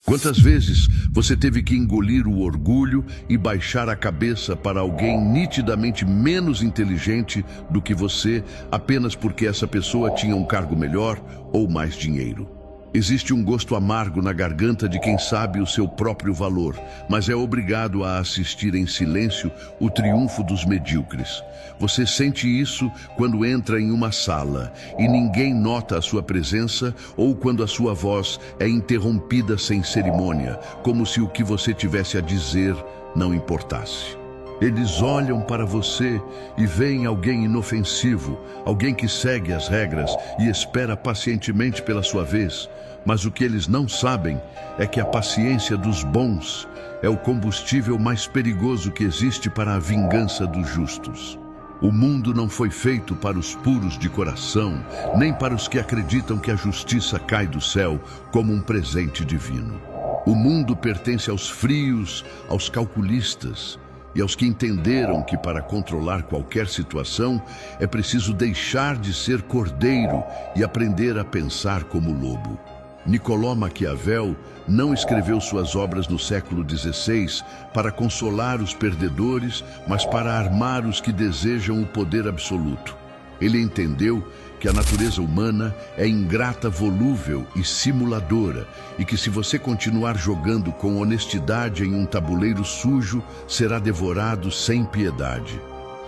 Quantas vezes você teve que engolir o orgulho e baixar a cabeça para alguém nitidamente menos inteligente do que você, apenas porque essa pessoa tinha um cargo melhor ou mais dinheiro? Existe um gosto amargo na garganta de quem sabe o seu próprio valor, mas é obrigado a assistir em silêncio o triunfo dos medíocres. Você sente isso quando entra em uma sala e ninguém nota a sua presença, ou quando a sua voz é interrompida sem cerimônia, como se o que você tivesse a dizer não importasse. Eles olham para você e veem alguém inofensivo, alguém que segue as regras e espera pacientemente pela sua vez. Mas o que eles não sabem é que a paciência dos bons é o combustível mais perigoso que existe para a vingança dos justos. O mundo não foi feito para os puros de coração, nem para os que acreditam que a justiça cai do céu como um presente divino. O mundo pertence aos frios, aos calculistas, e aos que entenderam que para controlar qualquer situação é preciso deixar de ser cordeiro e aprender a pensar como lobo. Nicolau Maquiavel não escreveu suas obras no século XVI para consolar os perdedores, mas para armar os que desejam o poder absoluto. Ele entendeu que a natureza humana é ingrata, volúvel e simuladora, e que se você continuar jogando com honestidade em um tabuleiro sujo, será devorado sem piedade.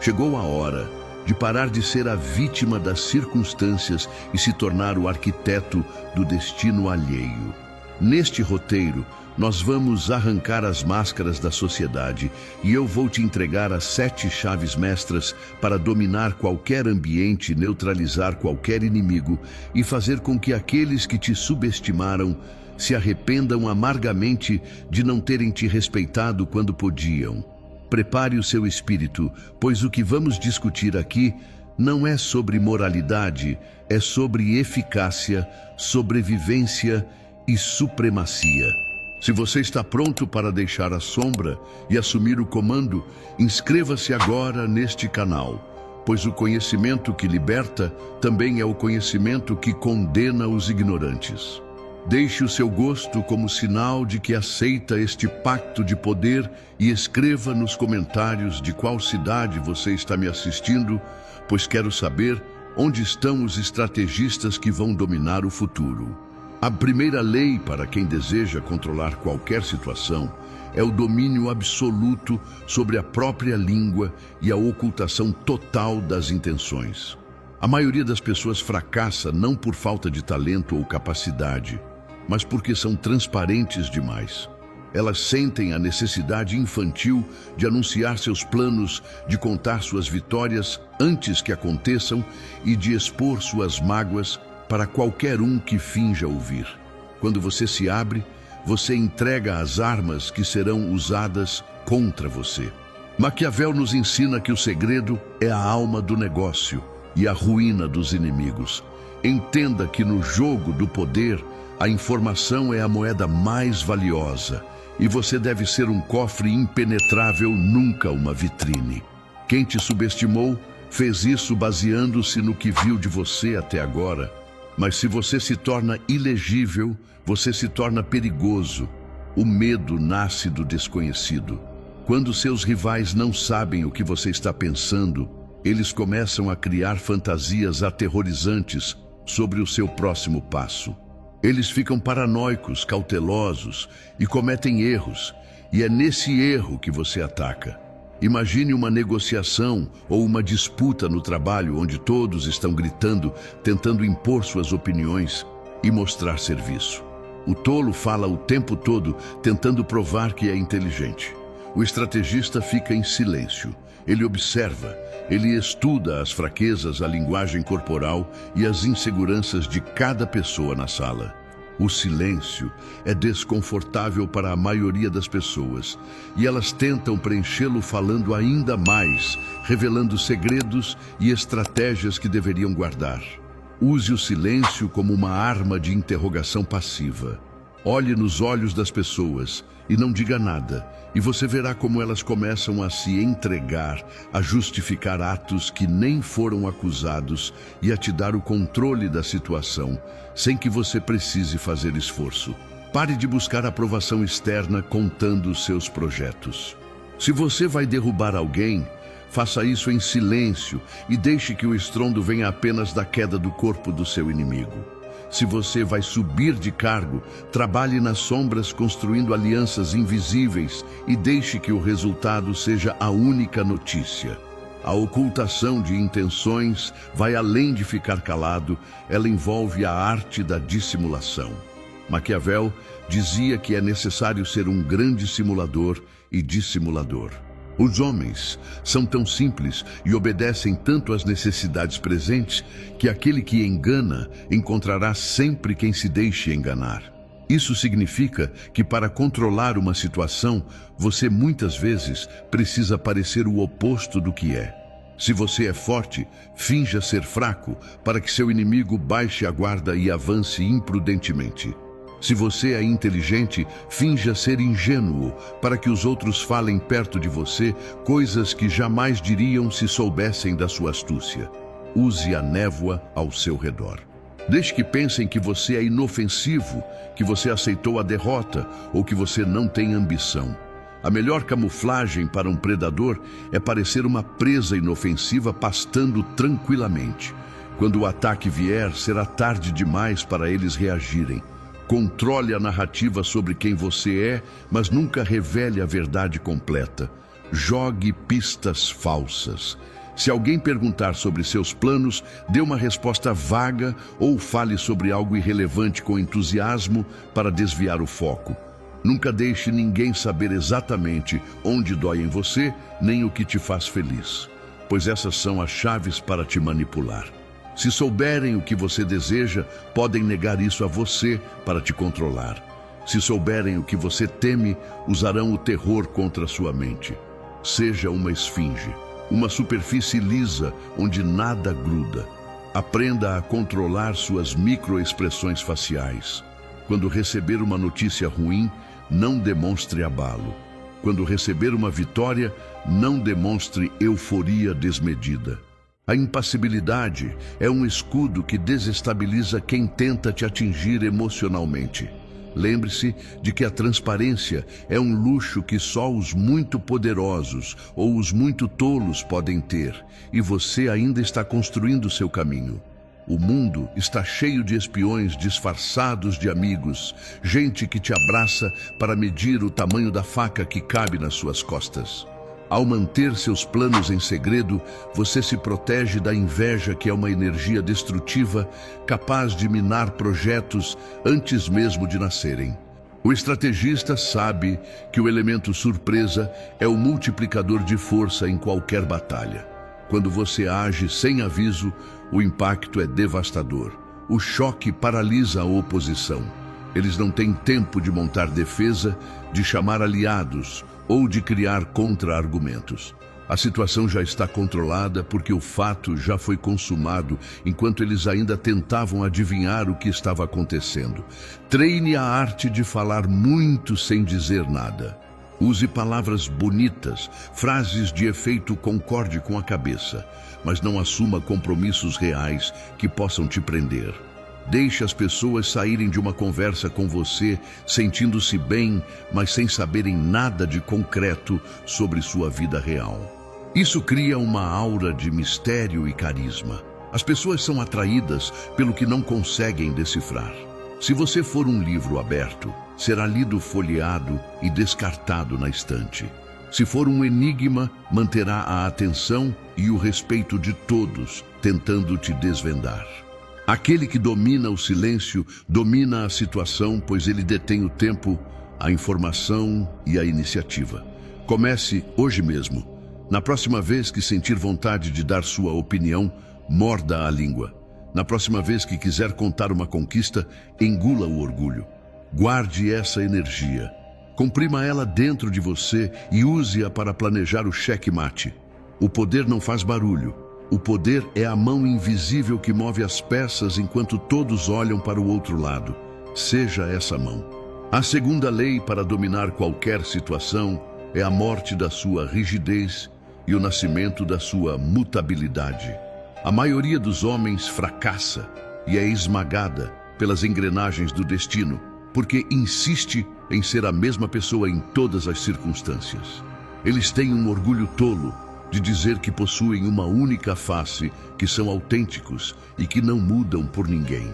Chegou a hora de parar de ser a vítima das circunstâncias e se tornar o arquiteto do destino alheio. Neste roteiro, nós vamos arrancar as máscaras da sociedade e eu vou te entregar as 7 chaves mestras para dominar qualquer ambiente, neutralizar qualquer inimigo e fazer com que aqueles que te subestimaram se arrependam amargamente de não terem te respeitado quando podiam. Prepare o seu espírito, pois o que vamos discutir aqui não é sobre moralidade, é sobre eficácia, sobrevivência e supremacia. Se você está pronto para deixar a sombra e assumir o comando, inscreva-se agora neste canal, pois o conhecimento que liberta também é o conhecimento que condena os ignorantes. Deixe o seu gosto como sinal de que aceita este pacto de poder e escreva nos comentários de qual cidade você está me assistindo, pois quero saber onde estão os estrategistas que vão dominar o futuro. A primeira lei para quem deseja controlar qualquer situação é o domínio absoluto sobre a própria língua e a ocultação total das intenções. A maioria das pessoas fracassa não por falta de talento ou capacidade, mas porque são transparentes demais. Elas sentem a necessidade infantil de anunciar seus planos, de contar suas vitórias antes que aconteçam e de expor suas mágoas para qualquer um que finja ouvir. Quando você se abre, você entrega as armas que serão usadas contra você. Maquiavel nos ensina que o segredo é a alma do negócio e a ruína dos inimigos. Entenda que no jogo do poder, a informação é a moeda mais valiosa e você deve ser um cofre impenetrável, nunca uma vitrine. Quem te subestimou fez isso baseando-se no que viu de você até agora. Mas se você se torna ilegível, você se torna perigoso. O medo nasce do desconhecido. Quando seus rivais não sabem o que você está pensando, eles começam a criar fantasias aterrorizantes sobre o seu próximo passo. Eles ficam paranoicos, cautelosos e cometem erros, e é nesse erro que você ataca. Imagine uma negociação ou uma disputa no trabalho onde todos estão gritando, tentando impor suas opiniões e mostrar serviço. O tolo fala o tempo todo, tentando provar que é inteligente. O estrategista fica em silêncio. Ele observa, ele estuda as fraquezas, a linguagem corporal e as inseguranças de cada pessoa na sala. O silêncio é desconfortável para a maioria das pessoas e elas tentam preenchê-lo falando ainda mais, revelando segredos e estratégias que deveriam guardar. Use o silêncio como uma arma de interrogação passiva. Olhe nos olhos das pessoas e não diga nada, e você verá como elas começam a se entregar, a justificar atos que nem foram acusados e a te dar o controle da situação, sem que você precise fazer esforço. Pare de buscar aprovação externa contando seus projetos. Se você vai derrubar alguém, faça isso em silêncio e deixe que o estrondo venha apenas da queda do corpo do seu inimigo. Se você vai subir de cargo, trabalhe nas sombras construindo alianças invisíveis e deixe que o resultado seja a única notícia. A ocultação de intenções vai além de ficar calado, ela envolve a arte da dissimulação. Maquiavel dizia que é necessário ser um grande simulador e dissimulador. Os homens são tão simples e obedecem tanto às necessidades presentes que aquele que engana encontrará sempre quem se deixe enganar. Isso significa que para controlar uma situação, você muitas vezes precisa parecer o oposto do que é. Se você é forte, finja ser fraco para que seu inimigo baixe a guarda e avance imprudentemente. Se você é inteligente, finja ser ingênuo para que os outros falem perto de você coisas que jamais diriam se soubessem da sua astúcia. Use a névoa ao seu redor. Deixe que pensem que você é inofensivo, que você aceitou a derrota ou que você não tem ambição. A melhor camuflagem para um predador é parecer uma presa inofensiva pastando tranquilamente. Quando o ataque vier, será tarde demais para eles reagirem. Controle a narrativa sobre quem você é, mas nunca revele a verdade completa. Jogue pistas falsas. Se alguém perguntar sobre seus planos, dê uma resposta vaga ou fale sobre algo irrelevante com entusiasmo para desviar o foco. Nunca deixe ninguém saber exatamente onde dói em você, nem o que te faz feliz, pois essas são as chaves para te manipular. Se souberem o que você deseja, podem negar isso a você para te controlar. Se souberem o que você teme, usarão o terror contra sua mente. Seja uma esfinge, uma superfície lisa onde nada gruda. Aprenda a controlar suas microexpressões faciais. Quando receber uma notícia ruim, não demonstre abalo. Quando receber uma vitória, não demonstre euforia desmedida. A impassibilidade é um escudo que desestabiliza quem tenta te atingir emocionalmente. Lembre-se de que a transparência é um luxo que só os muito poderosos ou os muito tolos podem ter, e você ainda está construindo seu caminho. O mundo está cheio de espiões disfarçados de amigos, gente que te abraça para medir o tamanho da faca que cabe nas suas costas. Ao manter seus planos em segredo, você se protege da inveja, que é uma energia destrutiva capaz de minar projetos antes mesmo de nascerem. O estrategista sabe que o elemento surpresa é o multiplicador de força em qualquer batalha. Quando você age sem aviso, o impacto é devastador. O choque paralisa a oposição. Eles não têm tempo de montar defesa, de chamar aliados ou de criar contra-argumentos. A situação já está controlada porque o fato já foi consumado enquanto eles ainda tentavam adivinhar o que estava acontecendo. Treine a arte de falar muito sem dizer nada. Use palavras bonitas, frases de efeito concorde com a cabeça, mas não assuma compromissos reais que possam te prender. Deixe as pessoas saírem de uma conversa com você sentindo-se bem, mas sem saberem nada de concreto sobre sua vida real. Isso cria uma aura de mistério e carisma. As pessoas são atraídas pelo que não conseguem decifrar. Se você for um livro aberto, será lido folheado e descartado na estante. Se for um enigma, manterá a atenção e o respeito de todos, tentando te desvendar. Aquele que domina o silêncio, domina a situação, pois ele detém o tempo, a informação e a iniciativa. Comece hoje mesmo. Na próxima vez que sentir vontade de dar sua opinião, morda a língua. Na próxima vez que quiser contar uma conquista, engula o orgulho. Guarde essa energia. Comprima ela dentro de você e use-a para planejar o checkmate. O poder não faz barulho. O poder é a mão invisível que move as peças enquanto todos olham para o outro lado. Seja essa mão. A segunda lei para dominar qualquer situação é a morte da sua rigidez e o nascimento da sua mutabilidade. A maioria dos homens fracassa e é esmagada pelas engrenagens do destino. porque insiste em ser a mesma pessoa em todas as circunstâncias. Eles têm um orgulho tolo de dizer que possuem uma única face, que são autênticos e que não mudam por ninguém.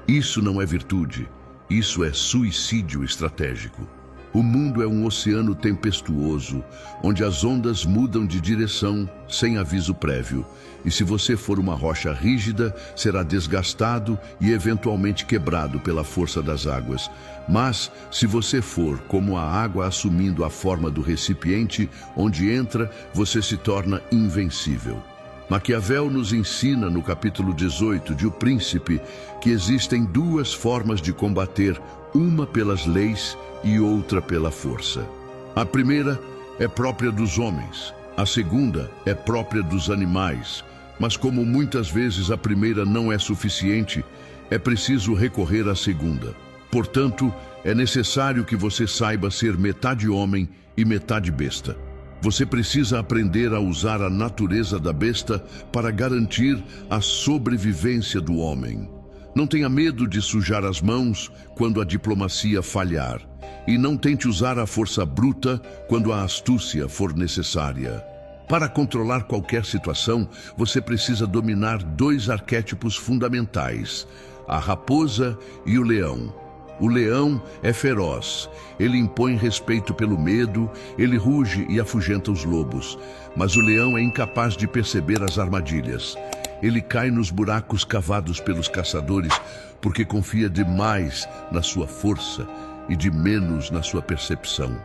Isso não é virtude, isso é suicídio estratégico. O mundo é um oceano tempestuoso, onde as ondas mudam de direção sem aviso prévio. E se você for uma rocha rígida, será desgastado e eventualmente quebrado pela força das águas. Mas, se você for como a água assumindo a forma do recipiente onde entra, você se torna invencível. Maquiavel nos ensina no capítulo 18 de O Príncipe que existem duas formas de combater, uma pelas leis e outra pela força. A primeira é própria dos homens, a segunda é própria dos animais. Mas como muitas vezes a primeira não é suficiente, é preciso recorrer à segunda. Portanto, é necessário que você saiba ser metade homem e metade besta. Você precisa aprender a usar a natureza da besta para garantir a sobrevivência do homem. Não tenha medo de sujar as mãos quando a diplomacia falhar. E não tente usar a força bruta quando a astúcia for necessária. Para controlar qualquer situação, você precisa dominar dois arquétipos fundamentais: a raposa e o leão. O leão é feroz, ele impõe respeito pelo medo, ele ruge e afugenta os lobos. Mas o leão é incapaz de perceber as armadilhas. Ele cai nos buracos cavados pelos caçadores porque confia demais na sua força e de menos na sua percepção.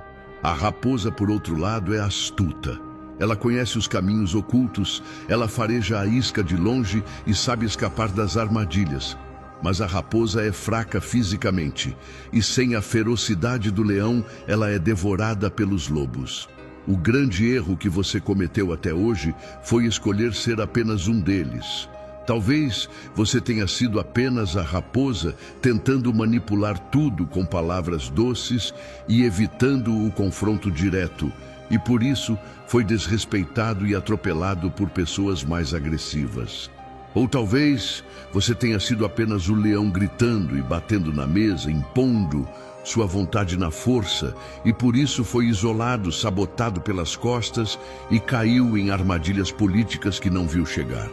A raposa, por outro lado, é astuta. Ela conhece os caminhos ocultos, ela fareja a isca de longe e sabe escapar das armadilhas. Mas a raposa é fraca fisicamente, e sem a ferocidade do leão, ela é devorada pelos lobos. O grande erro que você cometeu até hoje foi escolher ser apenas um deles. Talvez você tenha sido apenas a raposa, tentando manipular tudo com palavras doces e evitando o confronto direto, e por isso foi desrespeitado e atropelado por pessoas mais agressivas. Ou talvez você tenha sido apenas o leão gritando e batendo na mesa, impondo sua vontade na força, e por isso foi isolado, sabotado pelas costas e caiu em armadilhas políticas que não viu chegar.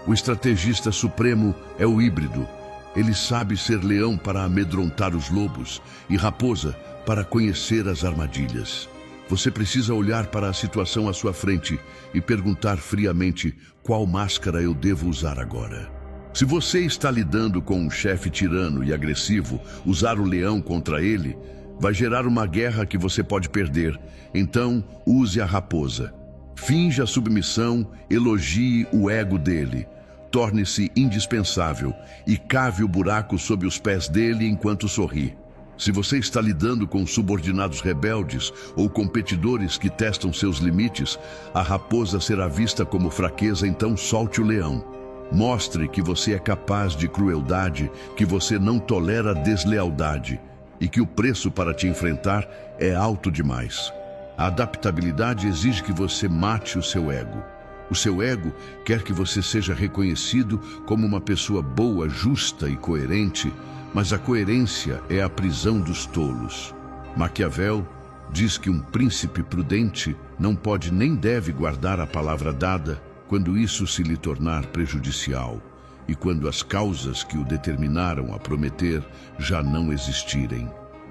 O estrategista supremo é o híbrido. Ele sabe ser leão para amedrontar os lobos e raposa para conhecer as armadilhas. Você precisa olhar para a situação à sua frente e perguntar friamente: qual máscara eu devo usar agora? Se você está lidando com um chefe tirano e agressivo, usar o leão contra ele vai gerar uma guerra que você pode perder. Então, use a raposa. Finja a submissão, elogie o ego dele. Torne-se indispensável e cave o buraco sob os pés dele enquanto sorri. Se você está lidando com subordinados rebeldes ou competidores que testam seus limites, a raposa será vista como fraqueza, então solte o leão. Mostre que você é capaz de crueldade, que você não tolera deslealdade e que o preço para te enfrentar é alto demais. A adaptabilidade exige que você mate o seu ego. O seu ego quer que você seja reconhecido como uma pessoa boa, justa e coerente, mas a coerência é a prisão dos tolos. Maquiavel diz que um príncipe prudente não pode nem deve guardar a palavra dada quando isso se lhe tornar prejudicial e quando as causas que o determinaram a prometer já não existirem.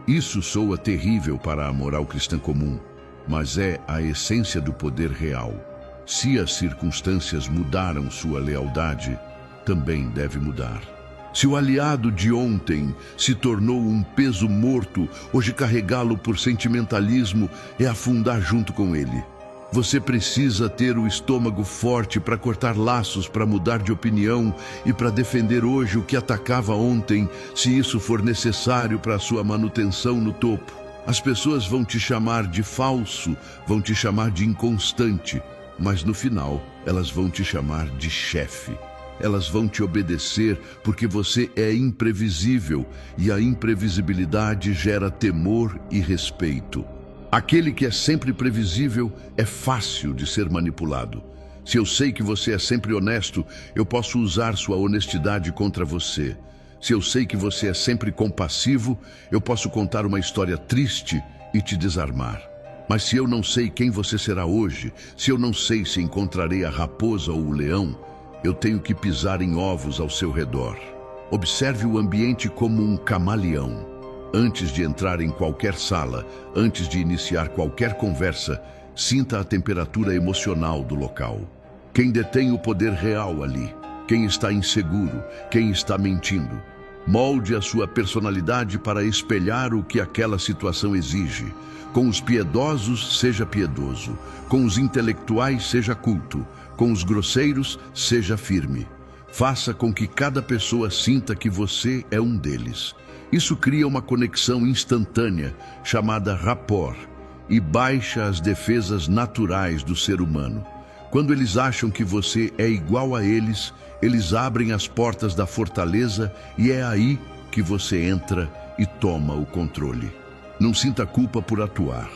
Isso soa terrível para a moral cristã comum, mas é a essência do poder real. Se as circunstâncias mudaram sua lealdade, também deve mudar. Se o aliado de ontem se tornou um peso morto, hoje carregá-lo por sentimentalismo é afundar junto com ele. Você precisa ter o estômago forte para cortar laços, para mudar de opinião e para defender hoje o que atacava ontem, se isso for necessário para a sua manutenção no topo. As pessoas vão te chamar de falso, vão te chamar de inconstante, mas no final elas vão te chamar de chefe. Elas vão te obedecer porque você é imprevisível e a imprevisibilidade gera temor e respeito. Aquele que é sempre previsível é fácil de ser manipulado. Se eu sei que você é sempre honesto, eu posso usar sua honestidade contra você. Se eu sei que você é sempre compassivo, eu posso contar uma história triste e te desarmar. Mas se eu não sei quem você será hoje, se eu não sei se encontrarei a raposa ou o leão, eu tenho que pisar em ovos ao seu redor. Observe o ambiente como um camaleão. Antes de entrar em qualquer sala, antes de iniciar qualquer conversa, sinta a temperatura emocional do local. Quem detém o poder real ali? Quem está inseguro? Quem está mentindo? Molde a sua personalidade para espelhar o que aquela situação exige. Com os piedosos, seja piedoso. Com os intelectuais, seja culto. Com os grosseiros, seja firme. Faça com que cada pessoa sinta que você é um deles. Isso cria uma conexão instantânea, chamada rapport, e baixa as defesas naturais do ser humano. Quando eles acham que você é igual a eles, eles abrem as portas da fortaleza e é aí que você entra e toma o controle. Não sinta culpa por atuar.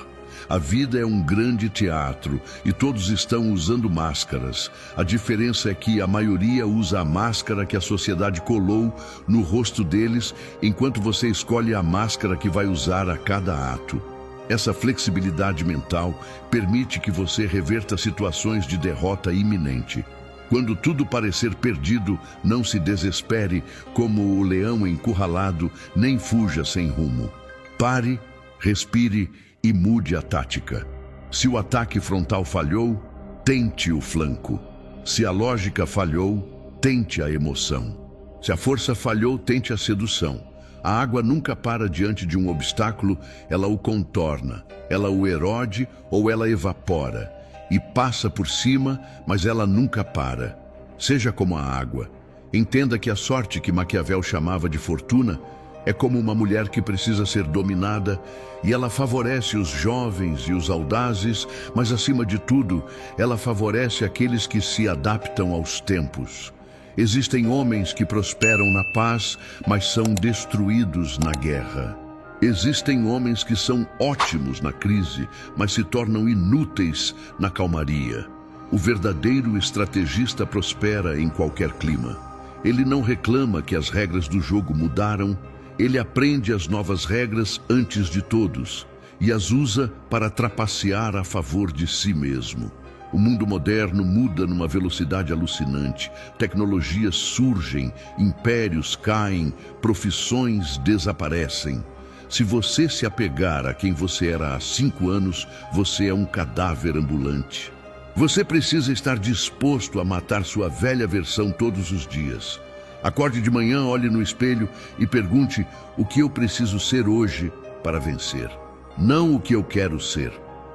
A vida é um grande teatro e todos estão usando máscaras. A diferença é que a maioria usa a máscara que a sociedade colou no rosto deles, enquanto você escolhe a máscara que vai usar a cada ato. Essa flexibilidade mental permite que você reverta situações de derrota iminente. Quando tudo parecer perdido, não se desespere como o leão encurralado, nem fuja sem rumo. Pare, respire e mude a tática. Se o ataque frontal falhou, tente o flanco. Se a lógica falhou, tente a emoção. Se a força falhou, tente a sedução. A água nunca para diante de um obstáculo, ela o contorna, ela o erode ou ela evapora. E passa por cima, mas ela nunca para. Seja como a água. Entenda que a sorte que Maquiavel chamava de fortuna é como uma mulher que precisa ser dominada e ela favorece os jovens e os audazes, mas acima de tudo, ela favorece aqueles que se adaptam aos tempos. Existem homens que prosperam na paz, mas são destruídos na guerra. Existem homens que são ótimos na crise, mas se tornam inúteis na calmaria. O verdadeiro estrategista prospera em qualquer clima. Ele não reclama que as regras do jogo mudaram, ele aprende as novas regras antes de todos e as usa para trapacear a favor de si mesmo. O mundo moderno muda numa velocidade alucinante. Tecnologias surgem, impérios caem, profissões desaparecem. Se você se apegar a quem você era há 5 anos, você é um cadáver ambulante. Você precisa estar disposto a matar sua velha versão todos os dias. Acorde de manhã, olhe no espelho e pergunte o que eu preciso ser hoje para vencer. Não o que eu quero ser,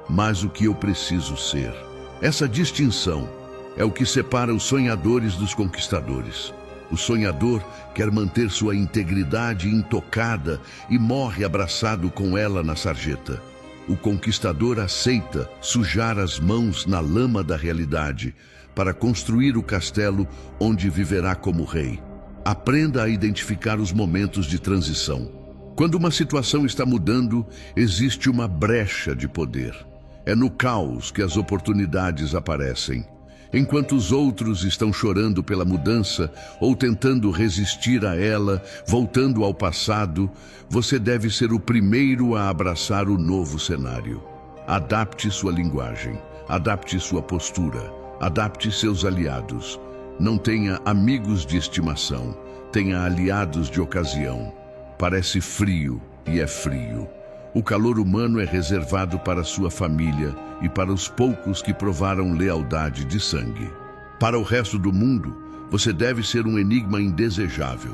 mas o que eu preciso ser. Essa distinção é o que separa os sonhadores dos conquistadores. O sonhador quer manter sua integridade intocada e morre abraçado com ela na sarjeta. O conquistador aceita sujar as mãos na lama da realidade para construir o castelo onde viverá como rei. Aprenda a identificar os momentos de transição. Quando uma situação está mudando, existe uma brecha de poder. É no caos que as oportunidades aparecem. Enquanto os outros estão chorando pela mudança ou tentando resistir a ela, voltando ao passado, você deve ser o primeiro a abraçar o novo cenário. Adapte sua linguagem, adapte sua postura, adapte seus aliados. Não tenha amigos de estimação, tenha aliados de ocasião. Parece frio e é frio. O calor humano é reservado para sua família e para os poucos que provaram lealdade de sangue. Para o resto do mundo, você deve ser um enigma indesejável,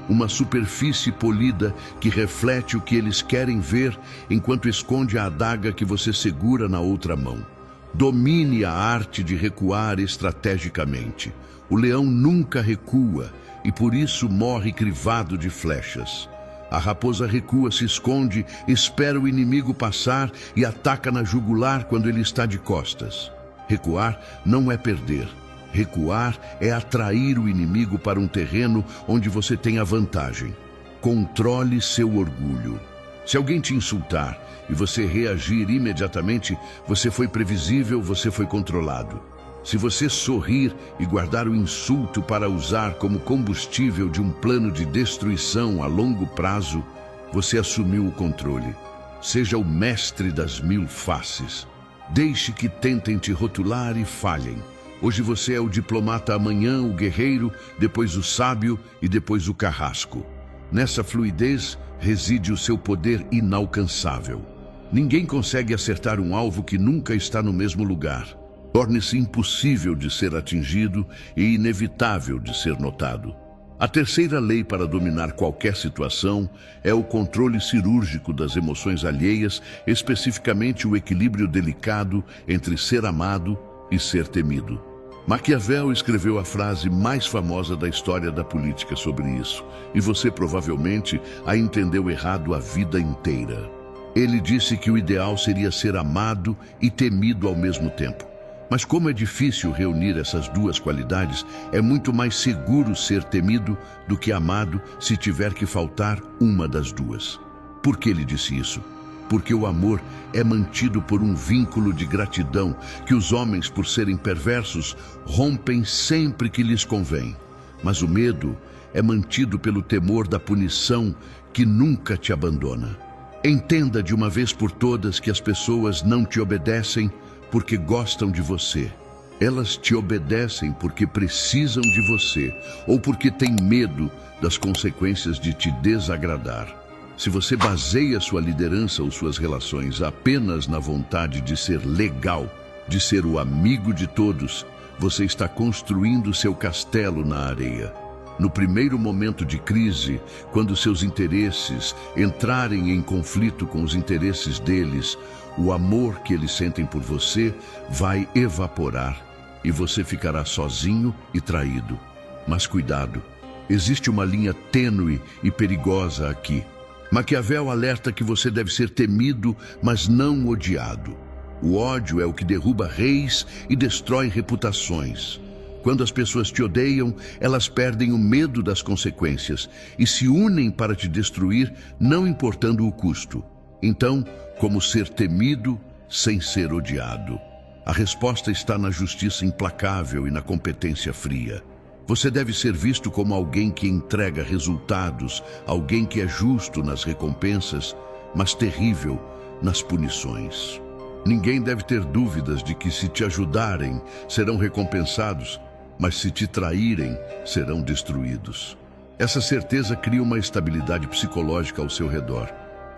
uma superfície polida que reflete o que eles querem ver enquanto esconde a adaga que você segura na outra mão. Domine a arte de recuar estrategicamente. O leão nunca recua e por isso morre crivado de flechas. A raposa recua, se esconde, espera o inimigo passar e ataca na jugular quando ele está de costas. Recuar não é perder. Recuar é atrair o inimigo para um terreno onde você tem a vantagem. Controle seu orgulho. Se alguém te insultar e você reagir imediatamente, você foi previsível, você foi controlado. Se você sorrir e guardar o insulto para usar como combustível de um plano de destruição a longo prazo, você assumiu o controle. Seja o mestre das 1000 faces. Deixe que tentem te rotular e falhem. Hoje você é o diplomata, amanhã o guerreiro, depois o sábio e depois o carrasco. Nessa fluidez reside o seu poder inalcançável. Ninguém consegue acertar um alvo que nunca está no mesmo lugar. Torne-se impossível de ser atingido e inevitável de ser notado. A terceira lei para dominar qualquer situação é o controle cirúrgico das emoções alheias, especificamente o equilíbrio delicado entre ser amado e ser temido. Maquiavel escreveu a frase mais famosa da história da política sobre isso, e você provavelmente a entendeu errado a vida inteira. Ele disse que o ideal seria ser amado e temido ao mesmo tempo. Mas como é difícil reunir essas duas qualidades, é muito mais seguro ser temido do que amado se tiver que faltar uma das duas. Por que ele disse isso? Porque o amor é mantido por um vínculo de gratidão que os homens, por serem perversos, rompem sempre que lhes convém. Mas o medo é mantido pelo temor da punição que nunca te abandona. Entenda de uma vez por todas que as pessoas não te obedecem porque gostam de você. Elas te obedecem porque precisam de você ou porque têm medo das consequências de te desagradar. Se você baseia sua liderança ou suas relações apenas na vontade de ser legal, de ser o amigo de todos, você está construindo seu castelo na areia. No primeiro momento de crise, quando seus interesses entrarem em conflito com os interesses deles, o amor que eles sentem por você vai evaporar e você ficará sozinho e traído. Mas cuidado, existe uma linha tênue e perigosa aqui. Maquiavel alerta que você deve ser temido, mas não odiado. O ódio é o que derruba reis e destrói reputações. Quando as pessoas te odeiam, elas perdem o medo das consequências e se unem para te destruir, não importando o custo. Então, como ser temido sem ser odiado? A resposta está na justiça implacável e na competência fria. Você deve ser visto como alguém que entrega resultados, alguém que é justo nas recompensas, mas terrível nas punições. Ninguém deve ter dúvidas de que se te ajudarem, serão recompensados, mas se te traírem, serão destruídos. Essa certeza cria uma estabilidade psicológica ao seu redor.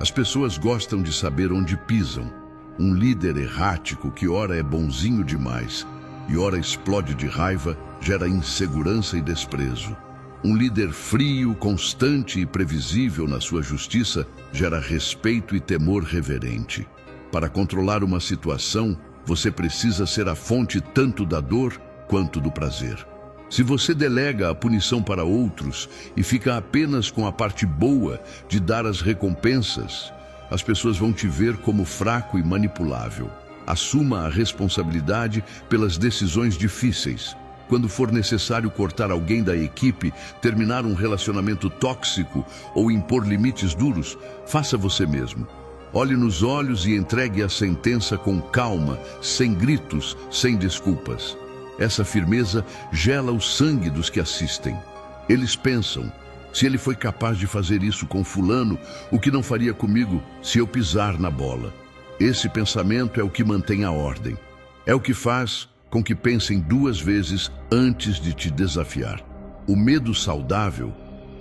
As pessoas gostam de saber onde pisam. Um líder errático que ora é bonzinho demais e ora explode de raiva gera insegurança e desprezo. Um líder frio, constante e previsível na sua justiça gera respeito e temor reverente. Para controlar uma situação, você precisa ser a fonte tanto da dor quanto do prazer. Se você delega a punição para outros e fica apenas com a parte boa de dar as recompensas, as pessoas vão te ver como fraco e manipulável. Assuma a responsabilidade pelas decisões difíceis. Quando for necessário cortar alguém da equipe, terminar um relacionamento tóxico ou impor limites duros, faça você mesmo. Olhe nos olhos e entregue a sentença com calma, sem gritos, sem desculpas. Essa firmeza gela o sangue dos que assistem. Eles pensam, se ele foi capaz de fazer isso com fulano, o que não faria comigo se eu pisar na bola? Esse pensamento é o que mantém a ordem. É o que faz com que pensem 2 vezes antes de te desafiar. O medo saudável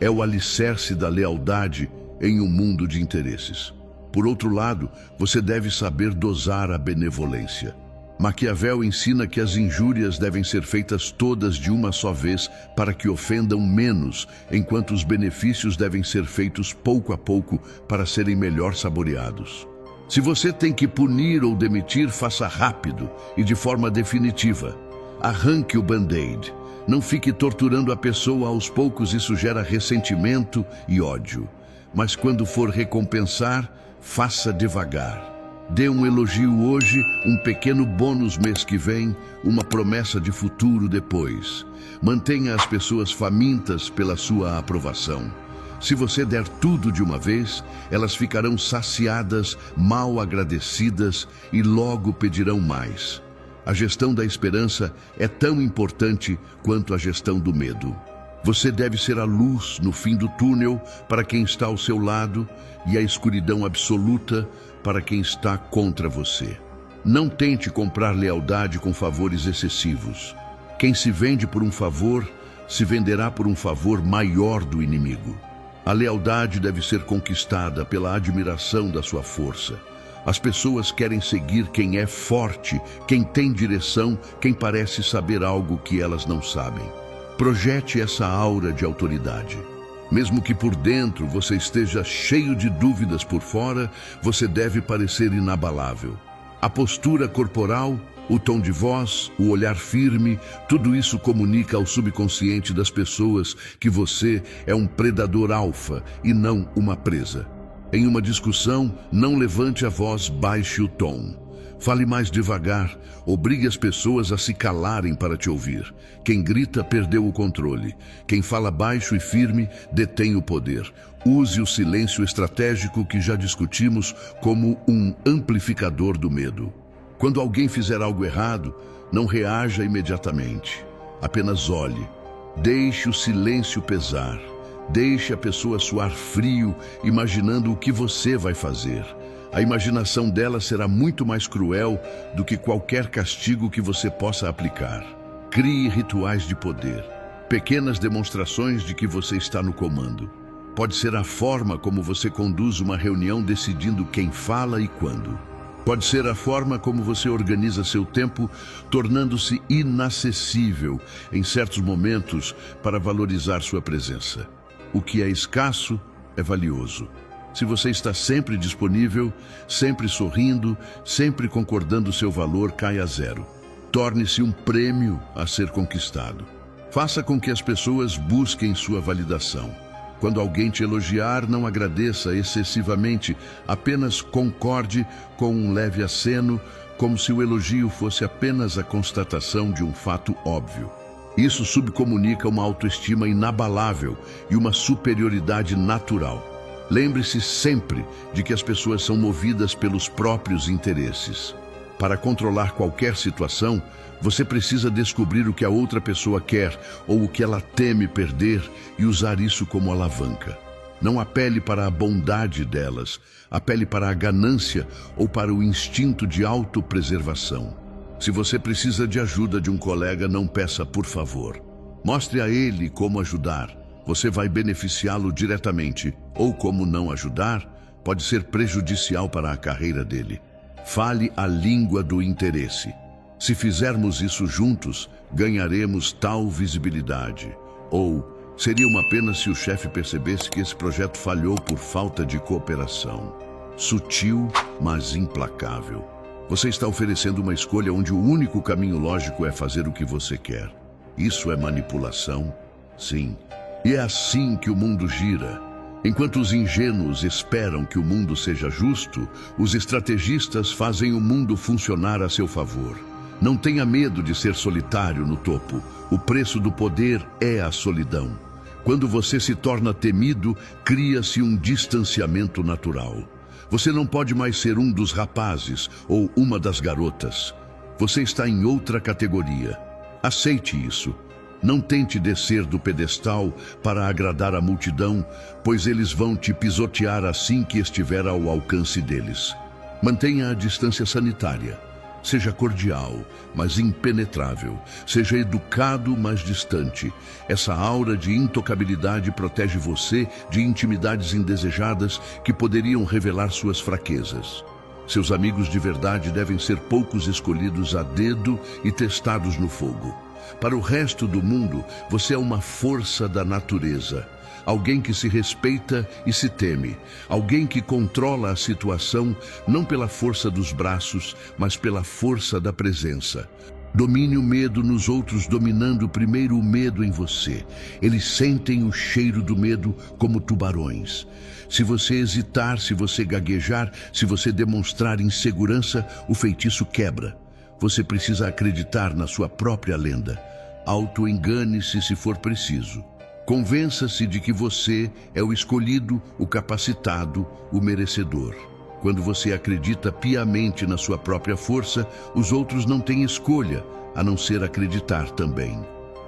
é o alicerce da lealdade em um mundo de interesses. Por outro lado, você deve saber dosar a benevolência. Maquiavel ensina que as injúrias devem ser feitas todas de uma só vez para que ofendam menos, enquanto os benefícios devem ser feitos pouco a pouco para serem melhor saboreados. Se você tem que punir ou demitir, faça rápido e de forma definitiva. Arranque o band-aid. Não fique torturando a pessoa aos poucos, isso gera ressentimento e ódio. Mas quando for recompensar, faça devagar. Dê um elogio hoje, um pequeno bônus mês que vem, uma promessa de futuro depois. Mantenha as pessoas famintas pela sua aprovação. Se você der tudo de uma vez, elas ficarão saciadas, mal agradecidas e logo pedirão mais. A gestão da esperança é tão importante quanto a gestão do medo. Você deve ser a luz no fim do túnel para quem está ao seu lado e a escuridão absoluta para quem está contra você. Não tente comprar lealdade com favores excessivos. Quem se vende por um favor, se venderá por um favor maior do inimigo. A lealdade deve ser conquistada pela admiração da sua força. As pessoas querem seguir quem é forte, quem tem direção, quem parece saber algo que elas não sabem. Projete essa aura de autoridade. Mesmo que por dentro você esteja cheio de dúvidas por fora, você deve parecer inabalável. A postura corporal, o tom de voz, o olhar firme, tudo isso comunica ao subconsciente das pessoas que você é um predador alfa e não uma presa. Em uma discussão, não levante a voz, baixe o tom. Fale mais devagar, obrigue as pessoas a se calarem para te ouvir. Quem grita perdeu o controle. Quem fala baixo e firme detém o poder. Use o silêncio estratégico que já discutimos como um amplificador do medo. Quando alguém fizer algo errado, não reaja imediatamente. Apenas olhe. Deixe o silêncio pesar. Deixe a pessoa suar frio, imaginando o que você vai fazer. A imaginação dela será muito mais cruel do que qualquer castigo que você possa aplicar. Crie rituais de poder, pequenas demonstrações de que você está no comando. Pode ser a forma como você conduz uma reunião decidindo quem fala e quando. Pode ser a forma como você organiza seu tempo, tornando-se inacessível em certos momentos para valorizar sua presença. O que é escasso é valioso. Se você está sempre disponível, sempre sorrindo, sempre concordando, seu valor cai a zero. Torne-se um prêmio a ser conquistado. Faça com que as pessoas busquem sua validação. Quando alguém te elogiar, não agradeça excessivamente, apenas concorde com um leve aceno, como se o elogio fosse apenas a constatação de um fato óbvio. Isso subcomunica uma autoestima inabalável e uma superioridade natural. Lembre-se sempre de que as pessoas são movidas pelos próprios interesses. Para controlar qualquer situação, você precisa descobrir o que a outra pessoa quer ou o que ela teme perder e usar isso como alavanca. Não apele para a bondade delas, apele para a ganância ou para o instinto de autopreservação. Se você precisa de ajuda de um colega, não peça por favor. Mostre a ele como ajudar. Você vai beneficiá-lo diretamente, ou como não ajudar, pode ser prejudicial para a carreira dele. Fale a língua do interesse. Se fizermos isso juntos, ganharemos tal visibilidade. Ou seria uma pena se o chefe percebesse que esse projeto falhou por falta de cooperação. Sutil, mas implacável. Você está oferecendo uma escolha onde o único caminho lógico é fazer o que você quer. Isso é manipulação? Sim. E é assim que o mundo gira. Enquanto os ingênuos esperam que o mundo seja justo, os estrategistas fazem o mundo funcionar a seu favor. Não tenha medo de ser solitário no topo. O preço do poder é a solidão. Quando você se torna temido, cria-se um distanciamento natural. Você não pode mais ser um dos rapazes ou uma das garotas. Você está em outra categoria. Aceite isso. Não tente descer do pedestal para agradar a multidão, pois eles vão te pisotear assim que estiver ao alcance deles. Mantenha a distância sanitária. Seja cordial, mas impenetrável. Seja educado, mas distante. Essa aura de intocabilidade protege você de intimidades indesejadas que poderiam revelar suas fraquezas. Seus amigos de verdade devem ser poucos escolhidos a dedo e testados no fogo. Para o resto do mundo, você é uma força da natureza. Alguém que se respeita e se teme. Alguém que controla a situação não pela força dos braços, mas pela força da presença. Domine o medo nos outros, dominando primeiro o medo em você. Eles sentem o cheiro do medo como tubarões. Se você hesitar, se você gaguejar, se você demonstrar insegurança, o feitiço quebra. Você precisa acreditar na sua própria lenda. Auto-engane-se se for preciso. Convença-se de que você é o escolhido, o capacitado, o merecedor. Quando você acredita piamente na sua própria força, os outros não têm escolha, a não ser acreditar também.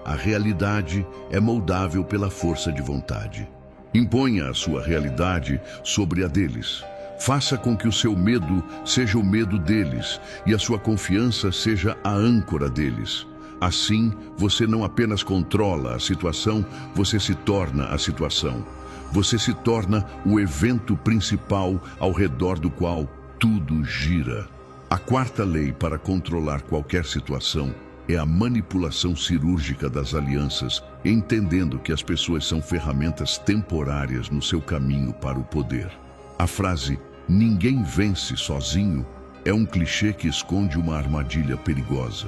A realidade é moldável pela força de vontade. Imponha a sua realidade sobre a deles. Faça com que o seu medo seja o medo deles e a sua confiança seja a âncora deles. Assim, você não apenas controla a situação, você se torna a situação. Você se torna o evento principal ao redor do qual tudo gira. A quarta lei para controlar qualquer situação é a manipulação cirúrgica das alianças, entendendo que as pessoas são ferramentas temporárias no seu caminho para o poder. A frase "ninguém vence sozinho" é um clichê que esconde uma armadilha perigosa.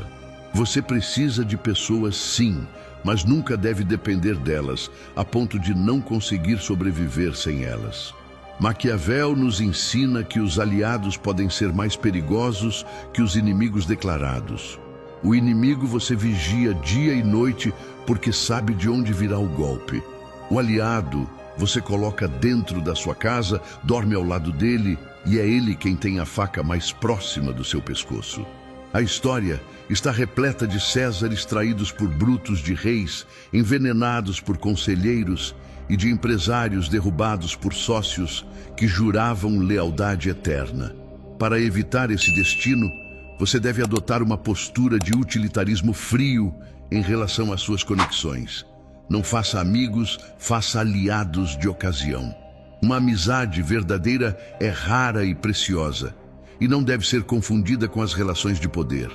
Você precisa de pessoas, sim, mas nunca deve depender delas, a ponto de não conseguir sobreviver sem elas. Maquiavel nos ensina que os aliados podem ser mais perigosos que os inimigos declarados. O inimigo você vigia dia e noite porque sabe de onde virá o golpe. O aliado você coloca dentro da sua casa, dorme ao lado dele e é ele quem tem a faca mais próxima do seu pescoço. A história está repleta de Césares traídos por Brutos, de reis envenenados por conselheiros e de empresários derrubados por sócios que juravam lealdade eterna. Para evitar esse destino, você deve adotar uma postura de utilitarismo frio em relação às suas conexões. Não faça amigos, faça aliados de ocasião. Uma amizade verdadeira é rara e preciosa, e não deve ser confundida com as relações de poder.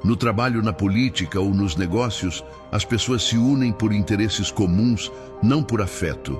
No trabalho, na política ou nos negócios, as pessoas se unem por interesses comuns, não por afeto.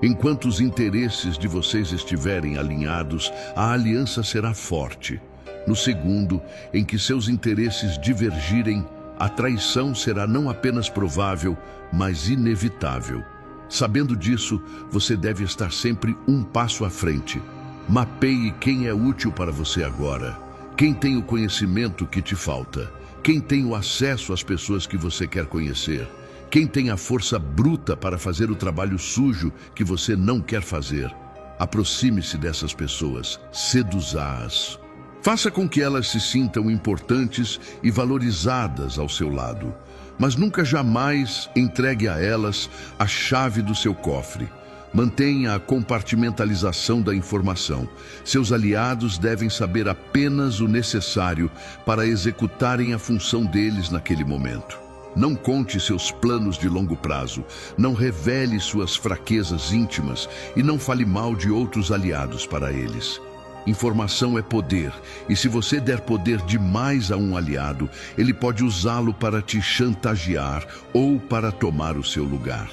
Enquanto os interesses de vocês estiverem alinhados, a aliança será forte. No segundo, em que seus interesses divergirem, a traição será não apenas provável, mas inevitável. Sabendo disso, você deve estar sempre um passo à frente. Mapeie quem é útil para você agora, quem tem o conhecimento que te falta, quem tem o acesso às pessoas que você quer conhecer, quem tem a força bruta para fazer o trabalho sujo que você não quer fazer. Aproxime-se dessas pessoas, seduza-as. Faça com que elas se sintam importantes e valorizadas ao seu lado, mas nunca jamais entregue a elas a chave do seu cofre. Mantenha a compartimentalização da informação. Seus aliados devem saber apenas o necessário para executarem a função deles naquele momento. Não conte seus planos de longo prazo, não revele suas fraquezas íntimas e não fale mal de outros aliados para eles. Informação é poder, e se você der poder demais a um aliado, ele pode usá-lo para te chantagear ou para tomar o seu lugar.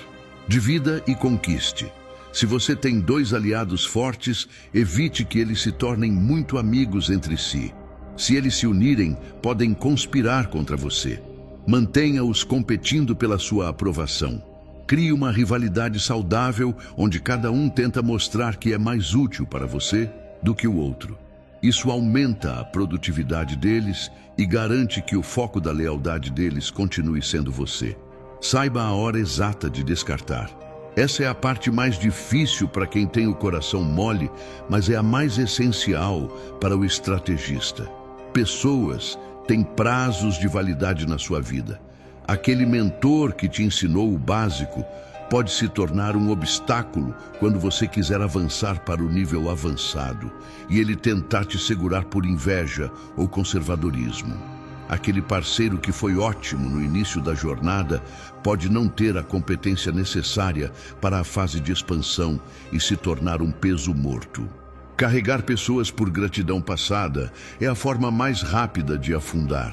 Divida e conquiste. Se você tem 2 aliados fortes, evite que eles se tornem muito amigos entre si. Se eles se unirem, podem conspirar contra você. Mantenha-os competindo pela sua aprovação. Crie uma rivalidade saudável, onde cada um tenta mostrar que é mais útil para você do que o outro. Isso aumenta a produtividade deles e garante que o foco da lealdade deles continue sendo você. Saiba a hora exata de descartar. Essa é a parte mais difícil para quem tem o coração mole, mas é a mais essencial para o estrategista. Pessoas têm prazos de validade na sua vida. Aquele mentor que te ensinou o básico pode se tornar um obstáculo quando você quiser avançar para o nível avançado e ele tentar te segurar por inveja ou conservadorismo. Aquele parceiro que foi ótimo no início da jornada pode não ter a competência necessária para a fase de expansão e se tornar um peso morto. Carregar pessoas por gratidão passada é a forma mais rápida de afundar.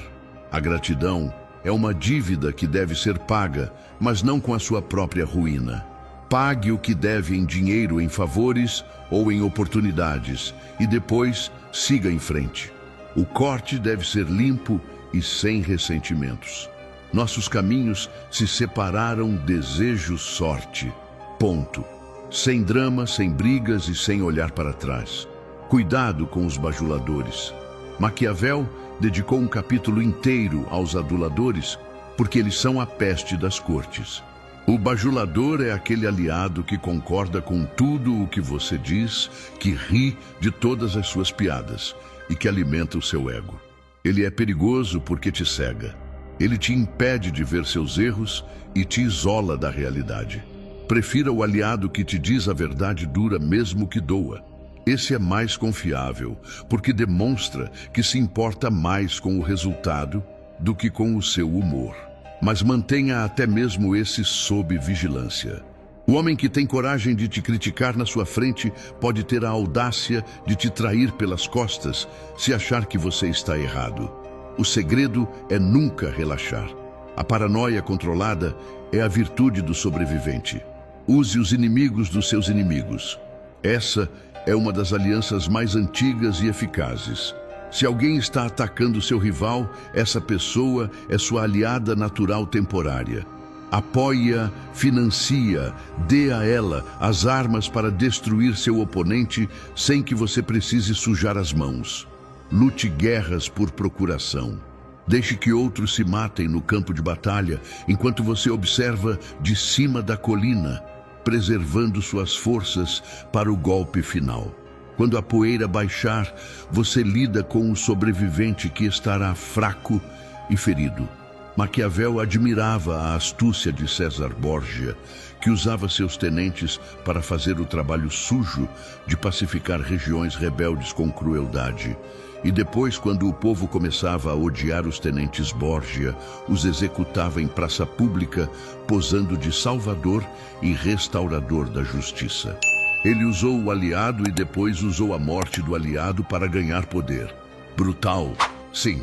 A gratidão é uma dívida que deve ser paga, mas não com a sua própria ruína. Pague o que deve em dinheiro, em favores ou em oportunidades, e depois siga em frente. O corte deve ser limpo e sem ressentimentos. Nossos caminhos se separaram, desejo sorte. Ponto. Sem drama, sem brigas e sem olhar para trás. Cuidado com os bajuladores. Maquiavel dedicou um capítulo inteiro aos aduladores, porque eles são a peste das cortes. O bajulador é aquele aliado que concorda com tudo o que você diz, que ri de todas as suas piadas e que alimenta o seu ego. Ele é perigoso porque te cega. Ele te impede de ver seus erros e te isola da realidade. Prefira o aliado que te diz a verdade dura mesmo que doa. Esse é mais confiável, porque demonstra que se importa mais com o resultado do que com o seu humor. Mas mantenha até mesmo esse sob vigilância. O homem que tem coragem de te criticar na sua frente pode ter a audácia de te trair pelas costas se achar que você está errado. O segredo é nunca relaxar. A paranoia controlada é a virtude do sobrevivente. Use os inimigos dos seus inimigos. Essa é uma das alianças mais antigas e eficazes. Se alguém está atacando seu rival, essa pessoa é sua aliada natural temporária. Apoie-a, financia, dê a ela as armas para destruir seu oponente sem que você precise sujar as mãos. Lute guerras por procuração. Deixe que outros se matem no campo de batalha, enquanto você observa de cima da colina, preservando suas forças para o golpe final. Quando a poeira baixar, você lida com o sobrevivente que estará fraco e ferido. Maquiavel admirava a astúcia de César Borgia, que usava seus tenentes para fazer o trabalho sujo de pacificar regiões rebeldes com crueldade. E depois, quando o povo começava a odiar os tenentes Borgia, os executava em praça pública, posando de salvador e restaurador da justiça. Ele usou o aliado e depois usou a morte do aliado para ganhar poder. Brutal, sim.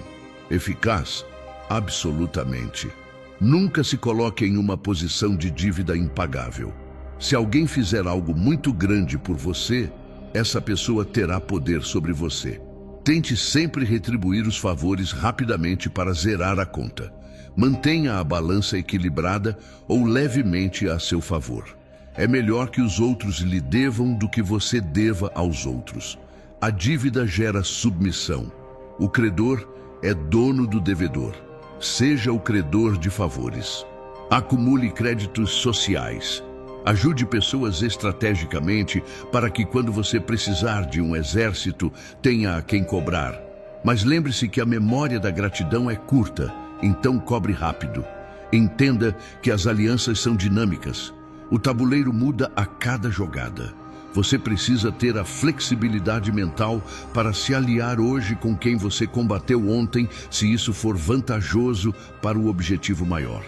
Eficaz, absolutamente. Nunca se coloque em uma posição de dívida impagável. Se alguém fizer algo muito grande por você, essa pessoa terá poder sobre você. Tente sempre retribuir os favores rapidamente para zerar a conta. Mantenha a balança equilibrada ou levemente a seu favor. É melhor que os outros lhe devam do que você deva aos outros. A dívida gera submissão. O credor é dono do devedor. Seja o credor de favores. Acumule créditos sociais. Ajude pessoas estrategicamente para que quando você precisar de um exército, tenha a quem cobrar. Mas lembre-se que a memória da gratidão é curta, então cobre rápido. Entenda que as alianças são dinâmicas. O tabuleiro muda a cada jogada. Você precisa ter a flexibilidade mental para se aliar hoje com quem você combateu ontem, se isso for vantajoso para o objetivo maior.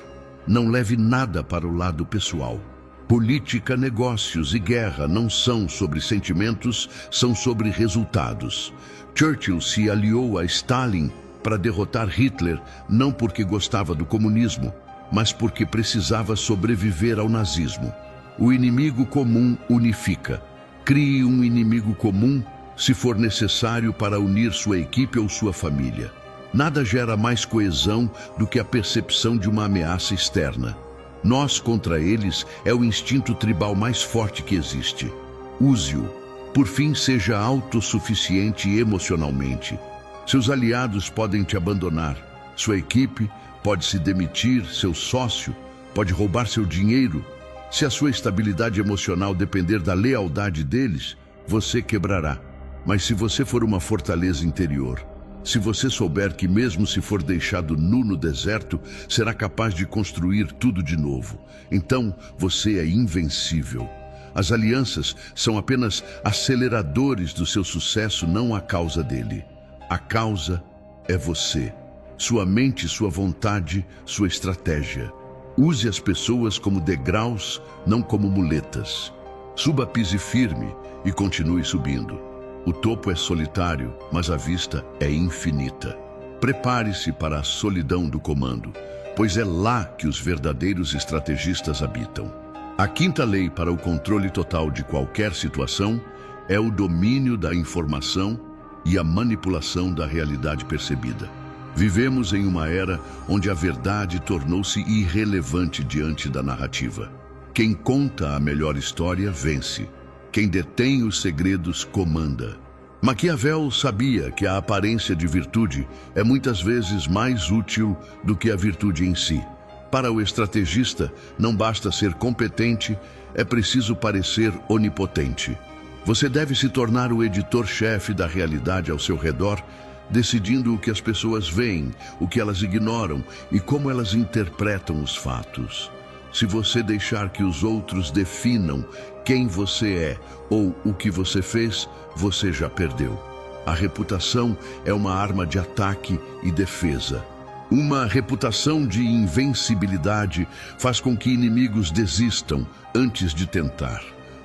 Não leve nada para o lado pessoal. Política, negócios e guerra não são sobre sentimentos, são sobre resultados. Churchill se aliou a Stalin para derrotar Hitler, não porque gostava do comunismo, mas porque precisava sobreviver ao nazismo. O inimigo comum unifica. Crie um inimigo comum se for necessário para unir sua equipe ou sua família. Nada gera mais coesão do que a percepção de uma ameaça externa. Nós contra eles é o instinto tribal mais forte que existe. Use-o. Por fim, seja autossuficiente emocionalmente. Seus aliados podem te abandonar. Sua equipe pode se demitir, seu sócio pode roubar seu dinheiro. Se a sua estabilidade emocional depender da lealdade deles, você quebrará. Mas se você for uma fortaleza interior, se você souber que mesmo se for deixado nu no deserto, será capaz de construir tudo de novo, então você é invencível. As alianças são apenas aceleradores do seu sucesso, não a causa dele. A causa é você. Sua mente, sua vontade, sua estratégia. Use as pessoas como degraus, não como muletas. Suba, pise firme e continue subindo. O topo é solitário, mas a vista é infinita. Prepare-se para a solidão do comando, pois é lá que os verdadeiros estrategistas habitam. A quinta lei para o controle total de qualquer situação é o domínio da informação e a manipulação da realidade percebida. Vivemos em uma era onde a verdade tornou-se irrelevante diante da narrativa. Quem conta a melhor história vence. Quem detém os segredos comanda. Maquiavel sabia que a aparência de virtude é muitas vezes mais útil do que a virtude em si. Para o estrategista, não basta ser competente, é preciso parecer onipotente. Você deve se tornar o editor-chefe da realidade ao seu redor, decidindo o que as pessoas veem, o que elas ignoram e como elas interpretam os fatos. Se você deixar que os outros definam quem você é ou o que você fez, você já perdeu. A reputação é uma arma de ataque e defesa. Uma reputação de invencibilidade faz com que inimigos desistam antes de tentar.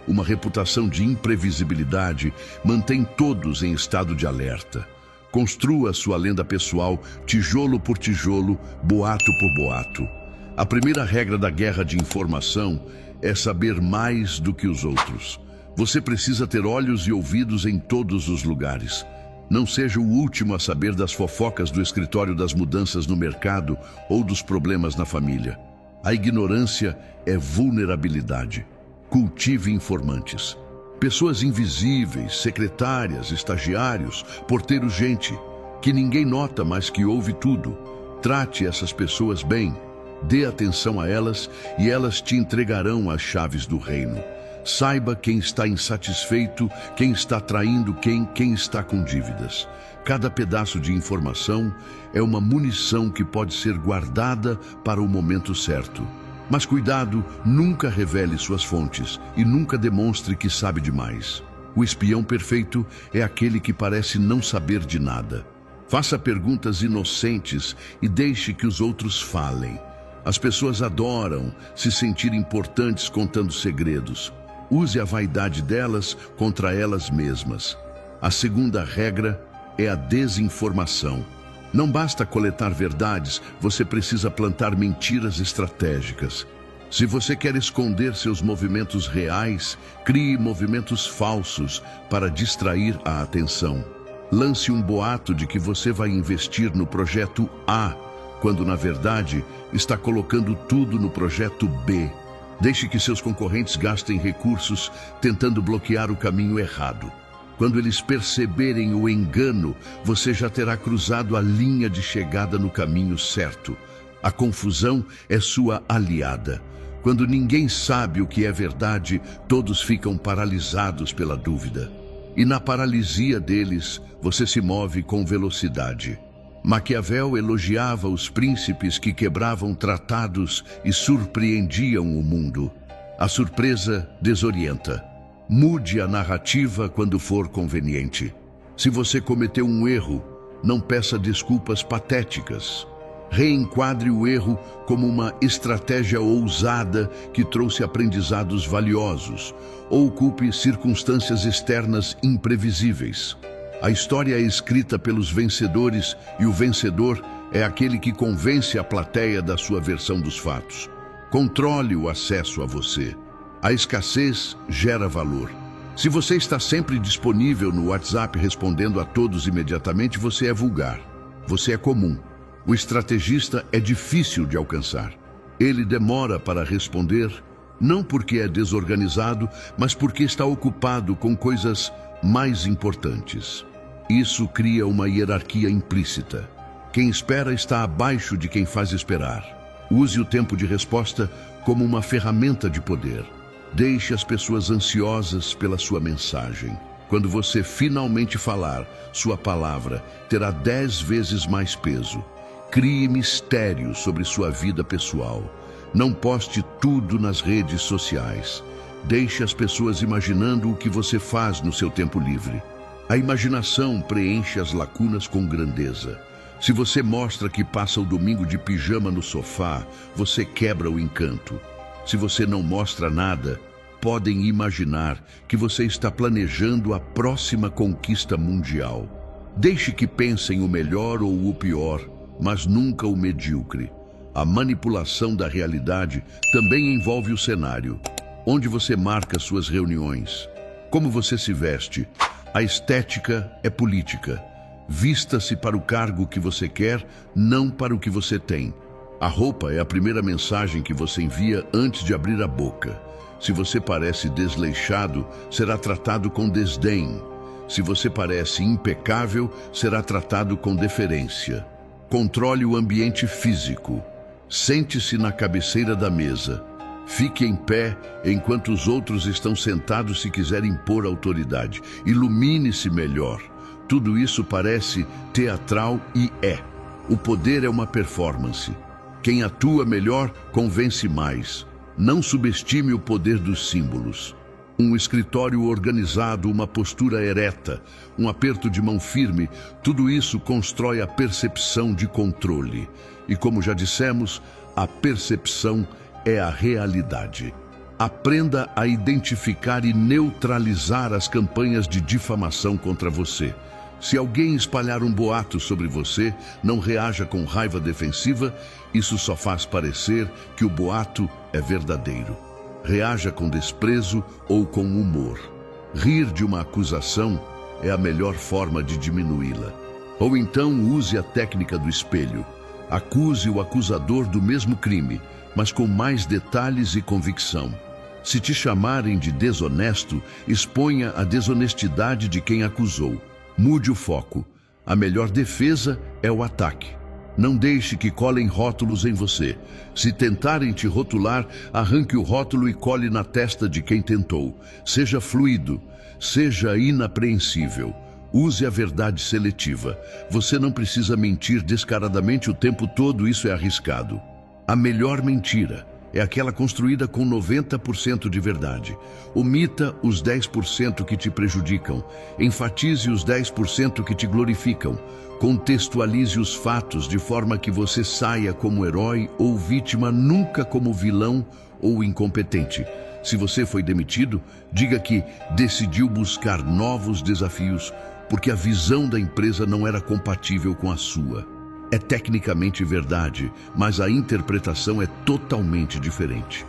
Uma reputação de imprevisibilidade mantém todos em estado de alerta. Construa sua lenda pessoal, tijolo por tijolo, boato por boato. A primeira regra da guerra de informação é saber mais do que os outros. Você precisa ter olhos e ouvidos em todos os lugares. Não seja o último a saber das fofocas do escritório das mudanças no mercado ou dos problemas na família. A ignorância é vulnerabilidade. Cultive informantes. Pessoas invisíveis, secretárias, estagiários, porteiros, gente que ninguém nota, mas que ouve tudo. Trate essas pessoas bem. Dê atenção a elas e elas te entregarão as chaves do reino. Saiba quem está insatisfeito, quem está traindo quem está com dívidas. Cada pedaço de informação é uma munição que pode ser guardada para o momento certo. Mas cuidado, nunca revele suas fontes e nunca demonstre que sabe demais. O espião perfeito é aquele que parece não saber de nada. Faça perguntas inocentes e deixe que os outros falem. As pessoas adoram se sentir importantes contando segredos. Use a vaidade delas contra elas mesmas. A segunda regra é a desinformação. Não basta coletar verdades, você precisa plantar mentiras estratégicas. Se você quer esconder seus movimentos reais, crie movimentos falsos para distrair a atenção. Lance um boato de que você vai investir no projeto A, quando na verdade está colocando tudo no projeto B. Deixe que seus concorrentes gastem recursos tentando bloquear o caminho errado. Quando eles perceberem o engano, você já terá cruzado a linha de chegada no caminho certo. A confusão é sua aliada. Quando ninguém sabe o que é verdade, todos ficam paralisados pela dúvida. E na paralisia deles, você se move com velocidade. Maquiavel elogiava os príncipes que quebravam tratados e surpreendiam o mundo. A surpresa desorienta. Mude a narrativa quando for conveniente. Se você cometeu um erro, não peça desculpas patéticas. Reenquadre o erro como uma estratégia ousada que trouxe aprendizados valiosos, ou culpe circunstâncias externas imprevisíveis. A história é escrita pelos vencedores e o vencedor é aquele que convence a plateia da sua versão dos fatos. Controle o acesso a você. A escassez gera valor. Se você está sempre disponível no WhatsApp respondendo a todos imediatamente, você é vulgar. Você é comum. O estrategista é difícil de alcançar. Ele demora para responder, não porque é desorganizado, mas porque está ocupado com coisas mais importantes. Isso cria uma hierarquia implícita. Quem espera está abaixo de quem faz esperar. Use o tempo de resposta como uma ferramenta de poder. Deixe as pessoas ansiosas pela sua mensagem. Quando você finalmente falar, sua palavra terá 10 vezes mais peso. Crie mistério sobre sua vida pessoal. Não poste tudo nas redes sociais. Deixe as pessoas imaginando o que você faz no seu tempo livre. A imaginação preenche as lacunas com grandeza. Se você mostra que passa o domingo de pijama no sofá, você quebra o encanto. Se você não mostra nada, podem imaginar que você está planejando a próxima conquista mundial. Deixe que pensem o melhor ou o pior, mas nunca o medíocre. A manipulação da realidade também envolve o cenário. Onde você marca suas reuniões? Como você se veste? A estética é política. Vista-se para o cargo que você quer, não para o que você tem. A roupa é a primeira mensagem que você envia antes de abrir a boca. Se você parece desleixado, será tratado com desdém. Se você parece impecável, será tratado com deferência. Controle o ambiente físico. Sente-se na cabeceira da mesa. Fique em pé enquanto os outros estão sentados se quiser impor autoridade. Ilumine-se melhor. Tudo isso parece teatral e é. O poder é uma performance. Quem atua melhor convence mais. Não subestime o poder dos símbolos. Um escritório organizado, uma postura ereta, um aperto de mão firme, tudo isso constrói a percepção de controle. E como já dissemos, a percepção é a realidade. Aprenda a identificar e neutralizar as campanhas de difamação contra você. Se alguém espalhar um boato sobre você, não reaja com raiva defensiva, isso só faz parecer que o boato é verdadeiro. Reaja com desprezo ou com humor. Rir de uma acusação é a melhor forma de diminuí-la. Ou então use a técnica do espelho. Acuse o acusador do mesmo crime, mas com mais detalhes e convicção. Se te chamarem de desonesto, exponha a desonestidade de quem acusou. Mude o foco. A melhor defesa é o ataque. Não deixe que colhem rótulos em você. Se tentarem te rotular, arranque o rótulo e cole na testa de quem tentou. Seja fluido, seja inapreensível. Use a verdade seletiva. Você não precisa mentir descaradamente o tempo todo, isso é arriscado. A melhor mentira é aquela construída com 90% de verdade. Omita os 10% que te prejudicam. Enfatize os 10% que te glorificam. Contextualize os fatos de forma que você saia como herói ou vítima, nunca como vilão ou incompetente. Se você foi demitido, diga que decidiu buscar novos desafios porque a visão da empresa não era compatível com a sua. É tecnicamente verdade, mas a interpretação é totalmente diferente.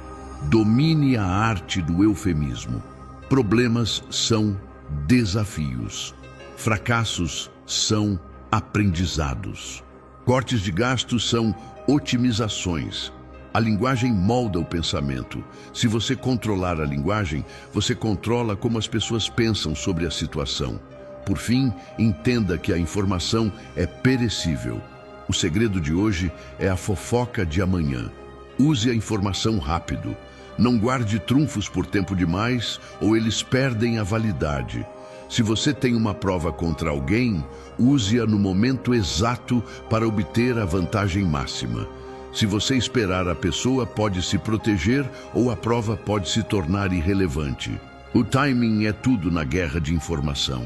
Domine a arte do eufemismo. Problemas são desafios. Fracassos são aprendizados. Cortes de gastos são otimizações. A linguagem molda o pensamento. Se você controlar a linguagem, você controla como as pessoas pensam sobre a situação. Por fim, entenda que a informação é perecível. O segredo de hoje é a fofoca de amanhã. Use a informação rápido. Não guarde trunfos por tempo demais ou eles perdem a validade. Se você tem uma prova contra alguém, use-a no momento exato para obter a vantagem máxima. Se você esperar, a pessoa pode se proteger ou a prova pode se tornar irrelevante. O timing é tudo na guerra de informação.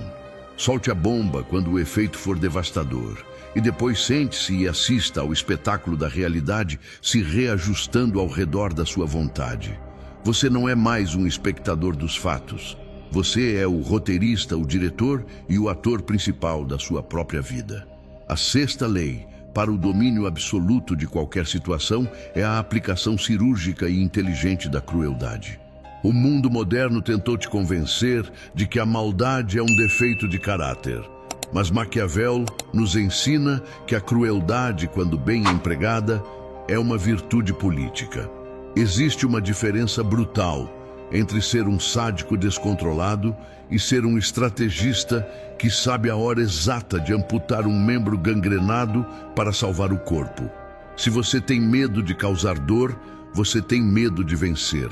Solte a bomba quando o efeito for devastador. E depois sente-se e assista ao espetáculo da realidade se reajustando ao redor da sua vontade. Você não é mais um espectador dos fatos. Você é o roteirista, o diretor e o ator principal da sua própria vida. A sexta lei para o domínio absoluto de qualquer situação é a aplicação cirúrgica e inteligente da crueldade. O mundo moderno tentou te convencer de que a maldade é um defeito de caráter. Mas Maquiavel nos ensina que a crueldade, quando bem empregada, é uma virtude política. Existe uma diferença brutal entre ser um sádico descontrolado e ser um estrategista que sabe a hora exata de amputar um membro gangrenado para salvar o corpo. Se você tem medo de causar dor, você tem medo de vencer.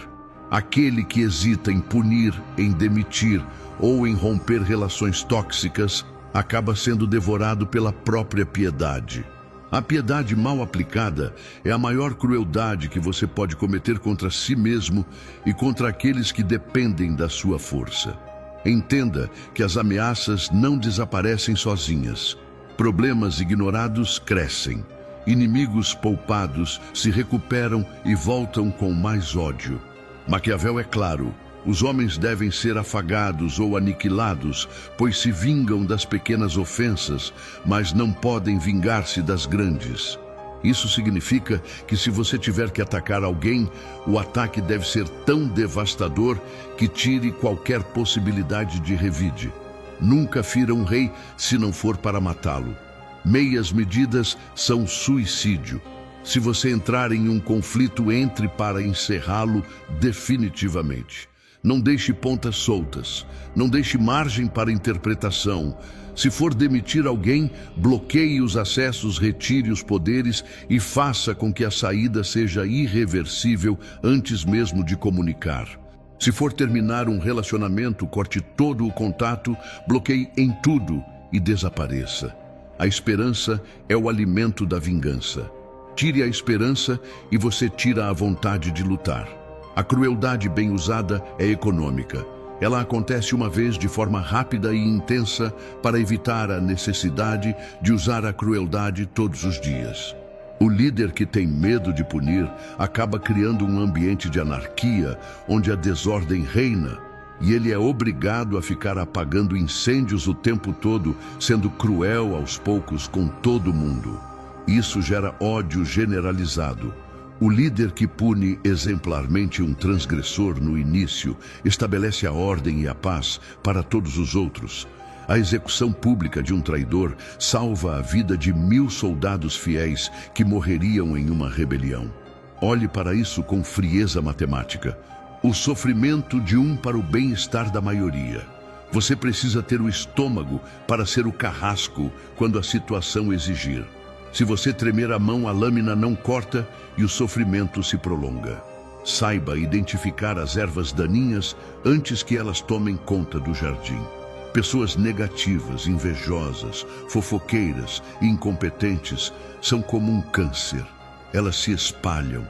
Aquele que hesita em punir, em demitir ou em romper relações tóxicas acaba sendo devorado pela própria piedade. A piedade mal aplicada é a maior crueldade que você pode cometer contra si mesmo e contra aqueles que dependem da sua força. Entenda que as ameaças não desaparecem sozinhas. Problemas ignorados crescem. Inimigos poupados se recuperam e voltam com mais ódio. Maquiavel é claro. Os homens devem ser afagados ou aniquilados, pois se vingam das pequenas ofensas, mas não podem vingar-se das grandes. Isso significa que se você tiver que atacar alguém, o ataque deve ser tão devastador que tire qualquer possibilidade de revide. Nunca fira um rei se não for para matá-lo. Meias medidas são suicídio. Se você entrar em um conflito, entre para encerrá-lo definitivamente. Não deixe pontas soltas. Não deixe margem para interpretação. Se for demitir alguém, bloqueie os acessos, retire os poderes e faça com que a saída seja irreversível antes mesmo de comunicar. Se for terminar um relacionamento, corte todo o contato, bloqueie em tudo e desapareça. A esperança é o alimento da vingança. Tire a esperança e você tira a vontade de lutar. A crueldade bem usada é econômica. Ela acontece uma vez de forma rápida e intensa para evitar a necessidade de usar a crueldade todos os dias. O líder que tem medo de punir acaba criando um ambiente de anarquia onde a desordem reina e ele é obrigado a ficar apagando incêndios o tempo todo, sendo cruel aos poucos com todo mundo. Isso gera ódio generalizado. O líder que pune exemplarmente um transgressor no início estabelece a ordem e a paz para todos os outros. A execução pública de um traidor salva a vida de 1000 soldados fiéis que morreriam em uma rebelião. Olhe para isso com frieza matemática. O sofrimento de um para o bem-estar da maioria. Você precisa ter o estômago para ser o carrasco quando a situação exigir. Se você tremer a mão, a lâmina não corta e o sofrimento se prolonga. Saiba identificar as ervas daninhas antes que elas tomem conta do jardim. Pessoas negativas, invejosas, fofoqueiras e incompetentes são como um câncer. Elas se espalham.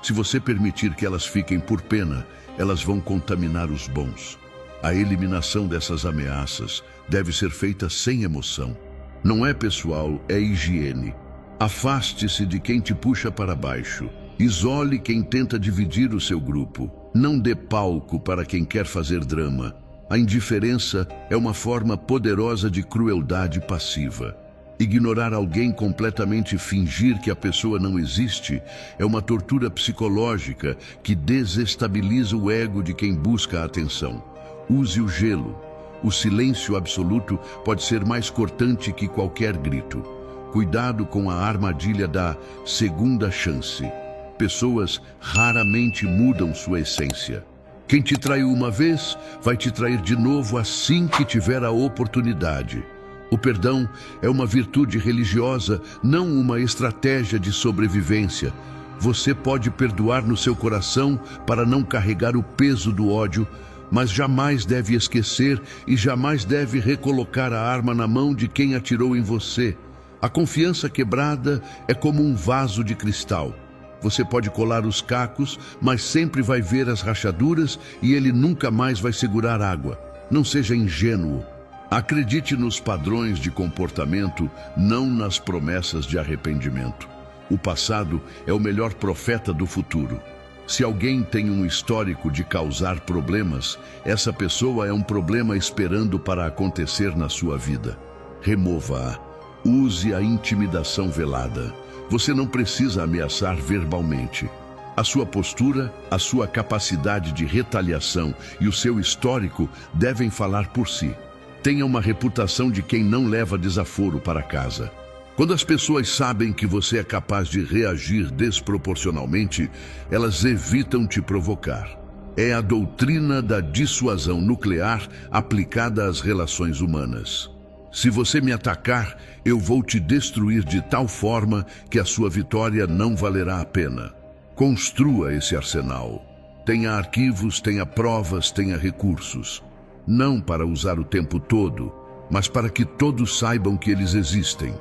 Se você permitir que elas fiquem por pena, elas vão contaminar os bons. A eliminação dessas ameaças deve ser feita sem emoção. Não é pessoal, é higiene. Afaste-se de quem te puxa para baixo. Isole quem tenta dividir o seu grupo. Não dê palco para quem quer fazer drama. A indiferença é uma forma poderosa de crueldade passiva. Ignorar alguém completamente e fingir que a pessoa não existe é uma tortura psicológica que desestabiliza o ego de quem busca a atenção. Use o gelo. O silêncio absoluto pode ser mais cortante que qualquer grito. Cuidado com a armadilha da segunda chance. Pessoas raramente mudam sua essência. Quem te traiu uma vez, vai te trair de novo assim que tiver a oportunidade. O perdão é uma virtude religiosa, não uma estratégia de sobrevivência. Você pode perdoar no seu coração para não carregar o peso do ódio, mas jamais deve esquecer e jamais deve recolocar a arma na mão de quem atirou em você. A confiança quebrada é como um vaso de cristal. Você pode colar os cacos, mas sempre vai ver as rachaduras e ele nunca mais vai segurar água. Não seja ingênuo. Acredite nos padrões de comportamento, não nas promessas de arrependimento. O passado é o melhor profeta do futuro. Se alguém tem um histórico de causar problemas, essa pessoa é um problema esperando para acontecer na sua vida. Remova-a. Use a intimidação velada. Você não precisa ameaçar verbalmente. A sua postura, a sua capacidade de retaliação e o seu histórico devem falar por si. Tenha uma reputação de quem não leva desaforo para casa. Quando as pessoas sabem que você é capaz de reagir desproporcionalmente, elas evitam te provocar. É a doutrina da dissuasão nuclear aplicada às relações humanas. Se você me atacar, eu vou te destruir de tal forma que a sua vitória não valerá a pena. Construa esse arsenal. Tenha arquivos, tenha provas, tenha recursos. Não para usar o tempo todo, mas para que todos saibam que eles existem.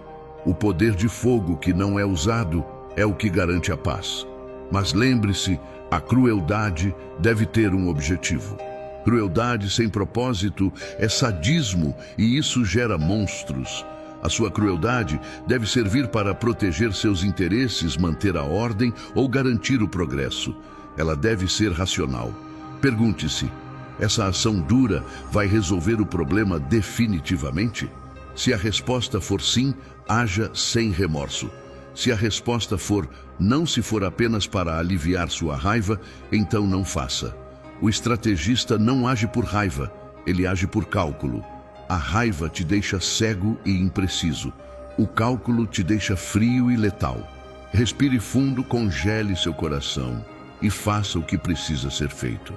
O poder de fogo que não é usado é o que garante a paz. Mas lembre-se, a crueldade deve ter um objetivo. Crueldade sem propósito é sadismo e isso gera monstros. A sua crueldade deve servir para proteger seus interesses, manter a ordem ou garantir o progresso. Ela deve ser racional. Pergunte-se, essa ação dura vai resolver o problema definitivamente? Se a resposta for sim, haja sem remorso. Se a resposta for não, se for apenas para aliviar sua raiva, então não faça. O estrategista não age por raiva, ele age por cálculo. A raiva te deixa cego e impreciso. O cálculo te deixa frio e letal. Respire fundo, congele seu coração e faça o que precisa ser feito.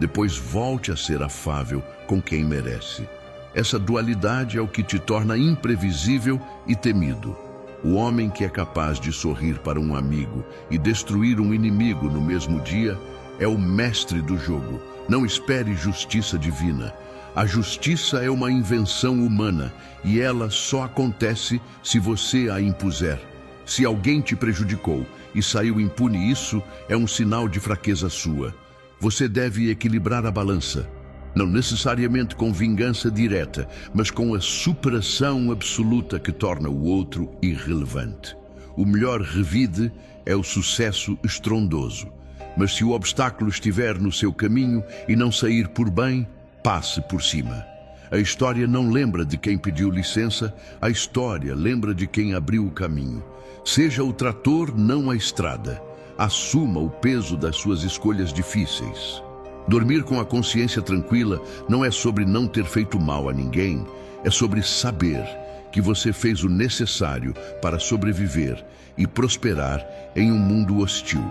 Depois volte a ser afável com quem merece. Essa dualidade é o que te torna imprevisível e temido. O homem que é capaz de sorrir para um amigo e destruir um inimigo no mesmo dia é o mestre do jogo. Não espere justiça divina. A justiça é uma invenção humana e ela só acontece se você a impuser. Se alguém te prejudicou e saiu impune, isso é um sinal de fraqueza sua. Você deve equilibrar a balança. Não necessariamente com vingança direta, mas com a superação absoluta que torna o outro irrelevante. O melhor revide é o sucesso estrondoso. Mas se o obstáculo estiver no seu caminho e não sair por bem, passe por cima. A história não lembra de quem pediu licença, a história lembra de quem abriu o caminho. Seja o trator, não a estrada. Assuma o peso das suas escolhas difíceis. Dormir com a consciência tranquila não é sobre não ter feito mal a ninguém, é sobre saber que você fez o necessário para sobreviver e prosperar em um mundo hostil.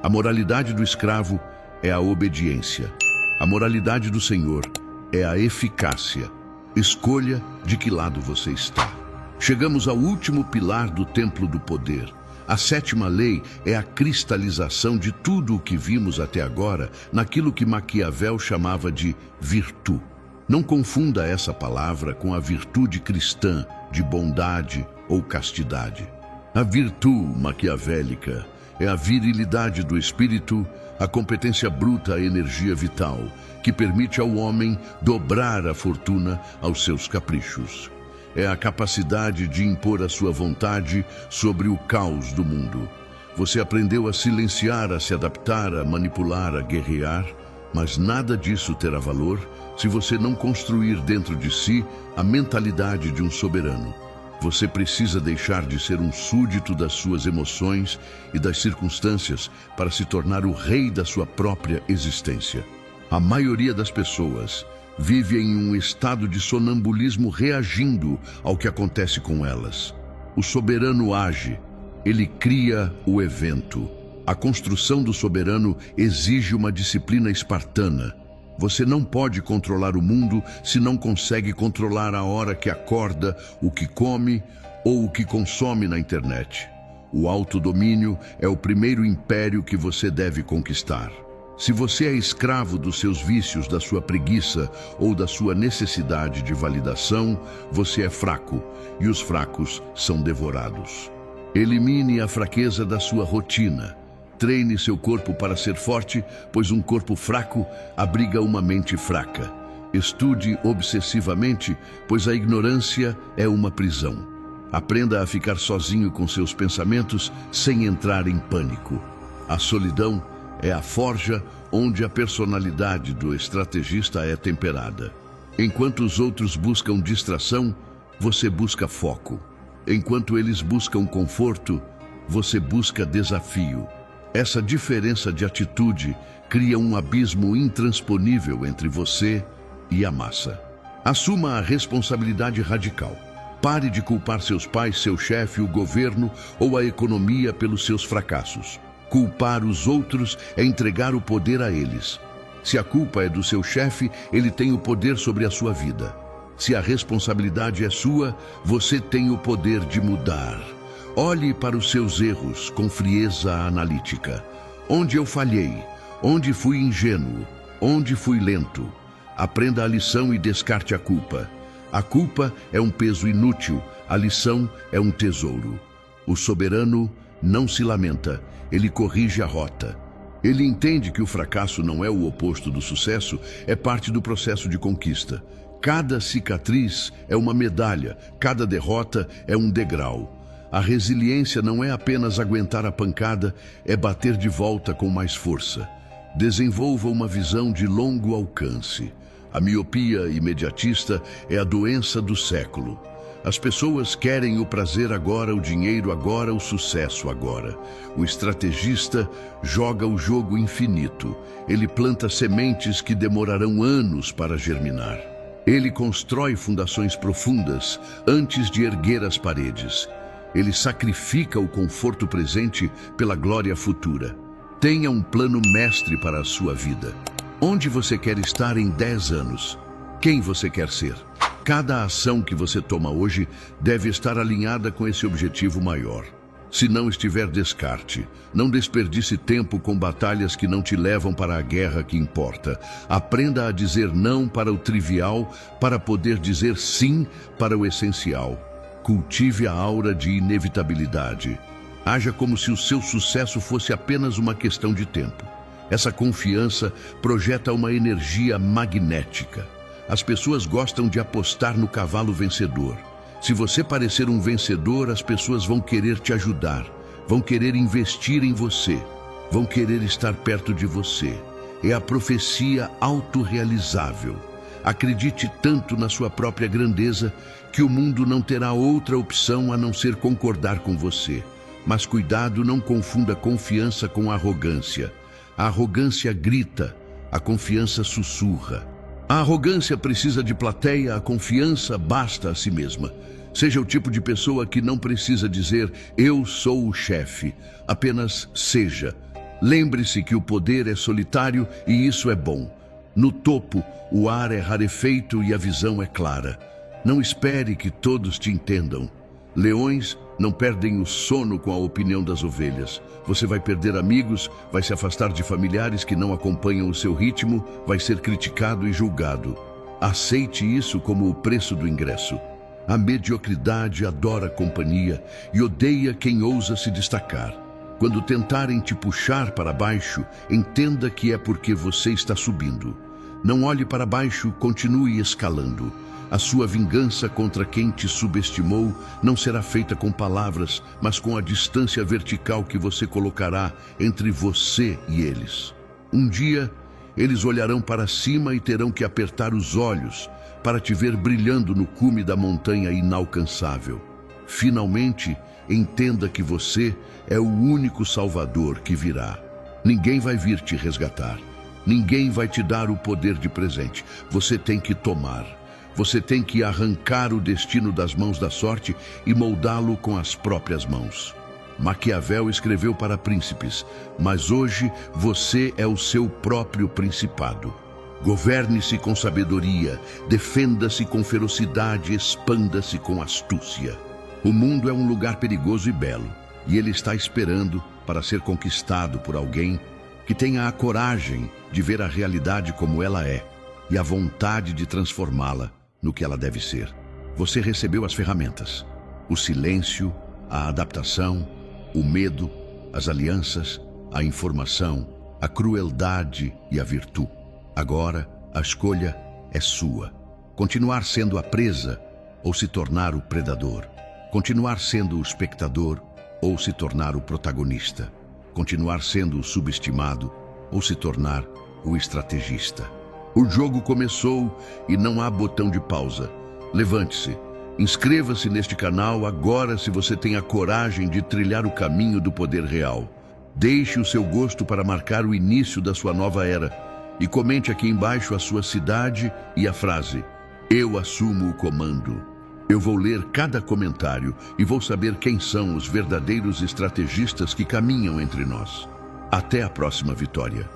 A moralidade do escravo é a obediência. A moralidade do Senhor é a eficácia. Escolha de que lado você está. Chegamos ao último pilar do templo do poder. A sétima lei é a cristalização de tudo o que vimos até agora naquilo que Maquiavel chamava de virtude. Não confunda essa palavra com a virtude cristã de bondade ou castidade. A virtude maquiavélica é a virilidade do espírito, a competência bruta, a energia vital, que permite ao homem dobrar a fortuna aos seus caprichos. É a capacidade de impor a sua vontade sobre o caos do mundo. Você aprendeu a silenciar, a se adaptar, a manipular, a guerrear, mas nada disso terá valor se você não construir dentro de si a mentalidade de um soberano. Você precisa deixar de ser um súdito das suas emoções e das circunstâncias para se tornar o rei da sua própria existência. A maioria das pessoas vive em um estado de sonambulismo reagindo ao que acontece com elas. O soberano age, ele cria o evento. A construção do soberano exige uma disciplina espartana. Você não pode controlar o mundo se não consegue controlar a hora que acorda, o que come ou o que consome na internet. O autodomínio é o primeiro império que você deve conquistar. Se você é escravo dos seus vícios, da sua preguiça ou da sua necessidade de validação, você é fraco e os fracos são devorados. Elimine a fraqueza da sua rotina. Treine seu corpo para ser forte, pois um corpo fraco abriga uma mente fraca. Estude obsessivamente, pois a ignorância é uma prisão. Aprenda a ficar sozinho com seus pensamentos sem entrar em pânico. A solidão é a forja onde a personalidade do estrategista é temperada. Enquanto os outros buscam distração, você busca foco. Enquanto eles buscam conforto, você busca desafio. Essa diferença de atitude cria um abismo intransponível entre você e a massa. Assuma a responsabilidade radical. Pare de culpar seus pais, seu chefe, o governo ou a economia pelos seus fracassos. Culpar os outros é entregar o poder a eles. Se a culpa é do seu chefe, ele tem o poder sobre a sua vida. Se a responsabilidade é sua, você tem o poder de mudar. Olhe para os seus erros com frieza analítica. Onde eu falhei? Onde fui ingênuo? Onde fui lento? Aprenda a lição e descarte a culpa. A culpa é um peso inútil, a lição é um tesouro. O soberano não se lamenta, ele corrige a rota. Ele entende que o fracasso não é o oposto do sucesso, é parte do processo de conquista. Cada cicatriz é uma medalha, cada derrota é um degrau. A resiliência não é apenas aguentar a pancada, é bater de volta com mais força. Desenvolva uma visão de longo alcance. A miopia imediatista é a doença do século. As pessoas querem o prazer agora, o dinheiro agora, o sucesso agora. O estrategista joga o jogo infinito. Ele planta sementes que demorarão anos para germinar. Ele constrói fundações profundas antes de erguer as paredes. Ele sacrifica o conforto presente pela glória futura. Tenha um plano mestre para a sua vida. Onde você quer estar em 10 anos? Quem você quer ser? Cada ação que você toma hoje deve estar alinhada com esse objetivo maior. Se não estiver, descarte. Não desperdice tempo com batalhas que não te levam para a guerra que importa. Aprenda a dizer não para o trivial para poder dizer sim para o essencial. Cultive a aura de inevitabilidade. Haja como se o seu sucesso fosse apenas uma questão de tempo. Essa confiança projeta uma energia magnética. As pessoas gostam de apostar no cavalo vencedor. Se você parecer um vencedor, as pessoas vão querer te ajudar, vão querer investir em você, vão querer estar perto de você. É a profecia autorrealizável. Acredite tanto na sua própria grandeza que o mundo não terá outra opção a não ser concordar com você. Mas cuidado, não confunda confiança com arrogância. A arrogância grita, a confiança sussurra. A arrogância precisa de plateia, a confiança basta a si mesma. Seja o tipo de pessoa que não precisa dizer "eu sou o chefe", apenas seja. Lembre-se que o poder é solitário e isso é bom. No topo, o ar é rarefeito e a visão é clara. Não espere que todos te entendam. Leões não perdem o sono com a opinião das ovelhas. Você vai perder amigos, vai se afastar de familiares que não acompanham o seu ritmo, vai ser criticado e julgado. Aceite isso como o preço do ingresso. A mediocridade adora companhia e odeia quem ousa se destacar. Quando tentarem te puxar para baixo, entenda que é porque você está subindo. Não olhe para baixo, continue escalando. A sua vingança contra quem te subestimou não será feita com palavras, mas com a distância vertical que você colocará entre você e eles. Um dia, eles olharão para cima e terão que apertar os olhos para te ver brilhando no cume da montanha inalcançável. Finalmente, entenda que você é o único salvador que virá. Ninguém vai vir te resgatar. Ninguém vai te dar o poder de presente. Você tem que tomar. Você tem que arrancar o destino das mãos da sorte e moldá-lo com as próprias mãos. Maquiavel escreveu para príncipes, mas hoje você é o seu próprio principado. Governe-se com sabedoria, defenda-se com ferocidade, expanda-se com astúcia. O mundo é um lugar perigoso e belo, e ele está esperando para ser conquistado por alguém que tenha a coragem de ver a realidade como ela é e a vontade de transformá-la no que ela deve ser. Você recebeu as ferramentas: o silêncio, a adaptação, o medo, as alianças, a informação, a crueldade e a virtude. Agora, a escolha é sua. Continuar sendo a presa ou se tornar o predador. Continuar sendo o espectador ou se tornar o protagonista. Continuar sendo o subestimado ou se tornar o estrategista. O jogo começou e não há botão de pausa. Levante-se. Inscreva-se neste canal agora se você tem a coragem de trilhar o caminho do poder real. Deixe o seu gosto para marcar o início da sua nova era. E comente aqui embaixo a sua cidade e a frase "Eu assumo o comando". Eu vou ler cada comentário e vou saber quem são os verdadeiros estrategistas que caminham entre nós. Até a próxima vitória.